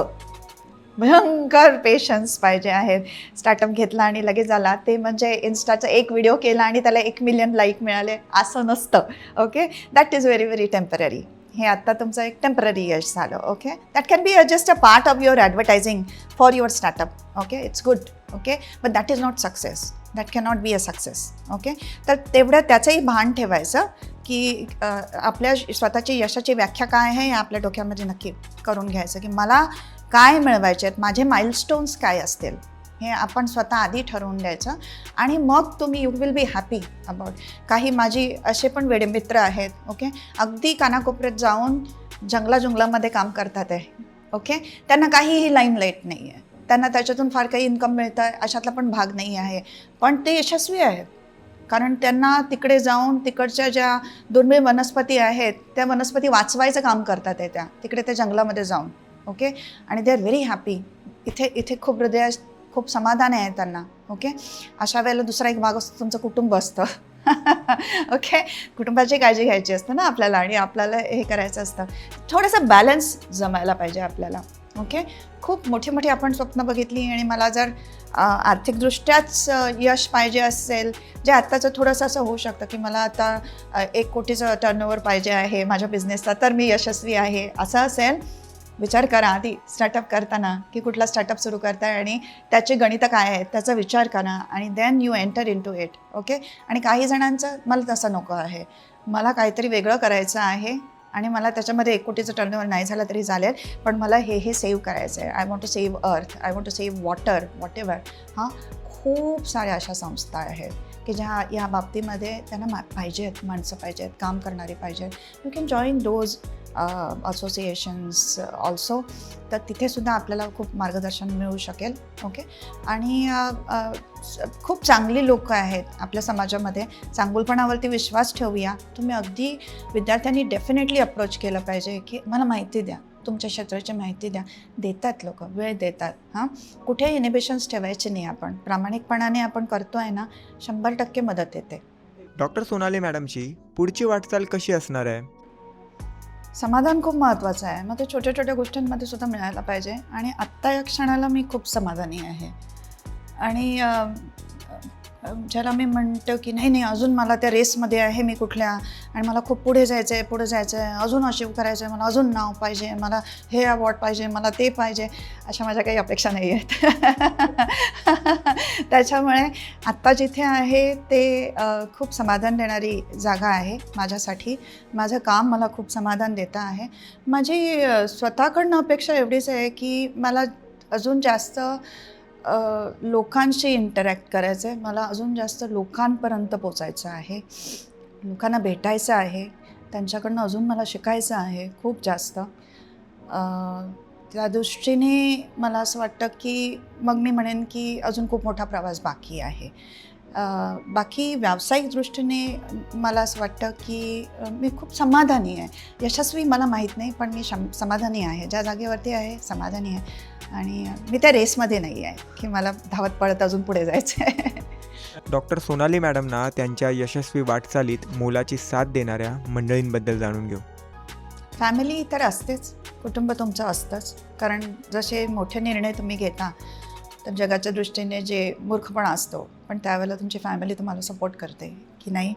भयंकर पेशन्स पाहिजे आहेत. स्टार्टअप घेतला आणि लगेच झाला ते म्हणजे इन्स्टाचा एक व्हिडिओ केला आणि त्याला 1 मिलियन लाईक मिळाले असं नसतं. Okay. That is very very temporary. हे आत्ता तुमचं एक टेम्पररी यश झालं. Okay. That can be just a part of your advertising for your startup. Okay. It's good. Okay. But that is not success. That can not be a success. Okay. तर तेवढं त्याचंही भान ठेवायचं की आपल्या स्वतःची यशाची व्याख्या काय आहे हे आपल्या डोक्यामध्ये नक्की करून घ्यायचं की मला काय मिळवायचे आहेत, माझे माइलस्टोन्स काय असतील हे आपण स्वतः आधी ठरवून द्यायचं. आणि मग तुम्ही you will be happy about. काही माझी असे पण वेडे मित्र आहेत. ओके. अगदी कानाकोपऱ्यात जाऊन जंगलामध्ये काम करतात आहे. ओके. त्यांना काहीही लाईमलाईट नाही आहे, त्यांना त्याच्यातून फार काही इन्कम मिळतं आहे अशातला पण भाग नाही आहे, पण ते यशस्वी आहेत. कारण त्यांना तिकडे जाऊन तिकडच्या ज्या दुर्मिळ वनस्पती आहेत त्या वनस्पती वाचवायचं काम करतात आहे तिकडे त्या जंगलामध्ये जाऊन. ओके. आणि दे आर व्हेरी हॅपी. इथे खूप समाधान आहे त्यांना. ओके. अशा वेळेला दुसरा एक भाग असतो, तुमचं कुटुंब असतं. ओके. कुटुंबाची काळजी घ्यायची असते ना आपल्याला आणि आपल्याला हे करायचं असतं. थोडंसं बॅलन्स जमायला पाहिजे आपल्याला. ओके. खूप मोठी आपण स्वप्न बघितली आणि मला जर आर्थिकदृष्ट्याच यश पाहिजे असेल, जे आत्ताचं थोडंसं असं होऊ शकतं की मला आता 1 कोटीचं टर्नओव्हर पाहिजे आहे माझ्या बिझनेसचा, तर मी यशस्वी आहे असं असेल, विचार करा आधी स्टार्टअप करताना की कुठला स्टार्टअप सुरू करताय आणि त्याची गणितं काय आहेत त्याचा विचार करा आणि then you enter into it. Okay. आणि काही जणांचं मला तसं नको आहे, मला काहीतरी वेगळं करायचं आहे आणि मला त्याच्यामध्ये 1 कोटीचं टर्नओव्हर नाही झालं तरी चालेल, पण मला हे सेव्ह करायचं आहे. I want to save earth, I want to save water, whatever. खूप साऱ्या अशा संस्था आहेत की ज्या या बाबतीमध्ये त्यांना पाहिजेत, माणसं पाहिजेत, काम करणारी पाहिजेत. You can join those associations also. तर तिथेसुद्धा आपल्याला खूप मार्गदर्शन मिळू शकेल. ओके. आणि खूप चांगली लोक आहेत आपल्या समाजामध्ये. चांगुलपणावरती विश्वास ठेवूया. तुम्ही अगदी विद्यार्थ्यांनी डेफिनेटली अप्रोच केलं पाहिजे की मला माहिती द्या, तुमच्या क्षेत्राची माहिती द्या. देतात लोक, वेळ देतात. कुठे इनिबिशन्स ठेवायचे नाही. आपण प्रामाणिकपणाने आपण करतो आहे ना, 100% मदत येते. डॉक्टर सोनाली मॅडमची पुढची वाटचाल कशी असणार आहे? समाधान खूप महत्त्वाचं आहे. मग ते छोट्या गोष्टींमध्ये सुद्धा मिळायला पाहिजे. आणि आत्ता या क्षणाला मी खूप समाधानी आहे. आणि ज्याला मी म्हणतो की नाही अजून मला त्या रेसमध्ये आहे मी कुठल्या, आणि मला खूप पुढे जायचं आहे, अजून अचीव करायचं आहे, मला अजून नाव पाहिजे, मला हे अवॉर्ड पाहिजे, मला ते पाहिजे, अशा माझ्या काही अपेक्षा नाही आहेत. त्याच्यामुळे आत्ता जिथे आहे ते खूप समाधान देणारी जागा आहे माझ्यासाठी. माझं काम मला खूप समाधान देतं आहे. माझी स्वतःकडनं अपेक्षा एवढीच आहे की मला अजून जास्त लोकांशी इंटरॅक्ट करायचं आहे. मला अजून जास्त लोकांपर्यंत पोचायचं आहे, लोकांना भेटायचं आहे, त्यांच्याकडनं अजून मला शिकायचं आहे खूप जास्त. त्या दृष्टीने मला असं वाटतं की मग मी म्हणेन की अजून खूप मोठा प्रवास बाकी आहे. बाकी व्यावसायिक दृष्टीने मला असं वाटतं की मी खूप समाधानी आहे. यशस्वी मला माहीत नाही, पण मी समाधानी आहे. ज्या जागेवरती आहे समाधानी आहे आणि मी त्या रेसमध्ये नाही आहे की मला धावत पळत अजून पुढे जायचं आहे. डॉक्टर सोनाली मॅडमना त्यांच्या यशस्वी वाटचालीत मोलाची साथ देणाऱ्या मंडळींबद्दल जाणून घेऊ. फॅमिली तर असतेच, कुटुंब तुमचं असतंच. कारण जसे मोठे निर्णय तुम्ही घेता तर जगाच्या दृष्टीने जे मूर्खपणा असतो, पण त्यावेळेला तुमची फॅमिली तुम्हाला सपोर्ट करते की नाही,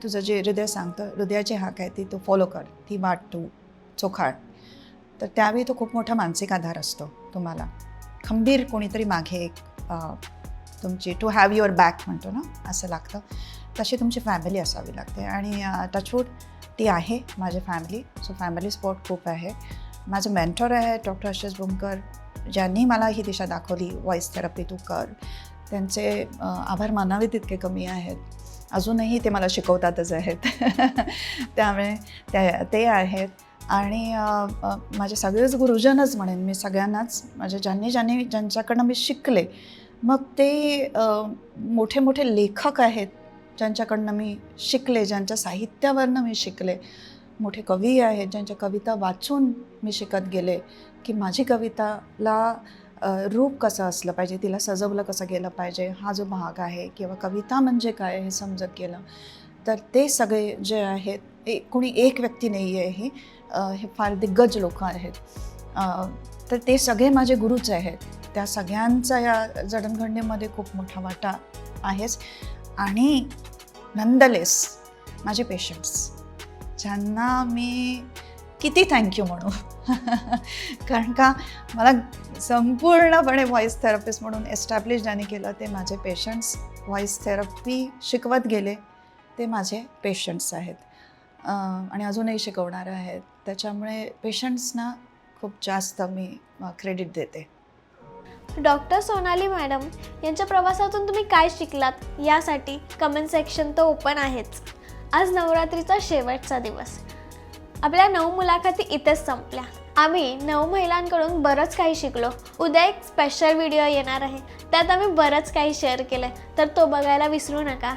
तुझं जे हृदय सांगतं, हृदयाची हाक आहे ती तू फॉलो कर, ती वाट तू चोखाळ. तर त्यावेळी तो खूप मोठा मानसिक आधार असतो तुम्हाला. खंबीर कोणीतरी मागे एक तुमची टू हॅव युअर बॅक म्हणतो ना, असं लागतं. तशी तुमची फॅमिली असावी लागते आणि टचवूड ती आहे माझी फॅमिली. सो फॅमिली सपोर्ट खूप आहे. माझं मेंटॉर आहे डॉक्टर आशिष बुमकर, ज्यांनी मला ही दिशा दाखवली, व्हॉईस थेरपी तू कर. त्यांचे आभार मानावे तितके कमी आहेत. अजूनही ते मला शिकवतातच आहेत. त्यामुळे ते आहेत. आणि माझे सगळेच गुरुजनच म्हणेन मी सगळ्यांनाच, माझे ज्यांच्याकडनं मी शिकले, मग ते मोठे मोठे लेखक आहेत ज्यांच्याकडनं मी शिकले, ज्यांच्या साहित्यावरनं मी शिकले. मोठे कवी आहेत ज्यांच्या कविता वाचून मी शिकत गेले की माझी कविताला रूप कसं असलं पाहिजे, तिला सजवलं कसं गेलं पाहिजे, हा जो भाग आहे किंवा कविता म्हणजे काय हे समजत गेलं. तर ते सगळे जे आहेत, कोणी एक व्यक्ती नाही आहे, हे फार दिग्गज लोक आहेत. तर ते सगळे माझे गुरुच आहेत. त्या सगळ्यांचा या जडणघडणीमध्ये खूप मोठा वाटा आहेच. आणि नंदलेस माझे पेशंट्स, ज्यांना मी किती थँक्यू म्हणू. कारण का मला संपूर्णपणे व्हॉईस थेरपिस्ट म्हणून एस्टॅब्लिश ज्याने केलं ते माझे पेशंट्स. व्हॉईस थेरपी शिकवत गेले ते माझे पेशंट्स आहेत आणि अजूनही शिकवणार आहेत. त्याच्यामुळे पेशंट्सना खूप जास्त मी क्रेडिट देते. डॉक्टर सोनाली मॅडम यांच्या प्रवासातून तुम्ही काय शिकलात यासाठी कमेंट सेक्शन तर ओपन आहेच. आज नवरात्रीचा शेवटचा दिवस. आपल्या 9 मुलाखती इथेच संपल्या. आम्ही 9 महिलांकडून बरंच काही शिकलो. उद्या एक स्पेशल व्हिडिओ येणार आहे, त्यात आम्ही बरंच काही शेअर केलं, तर तो बघायला विसरू नका.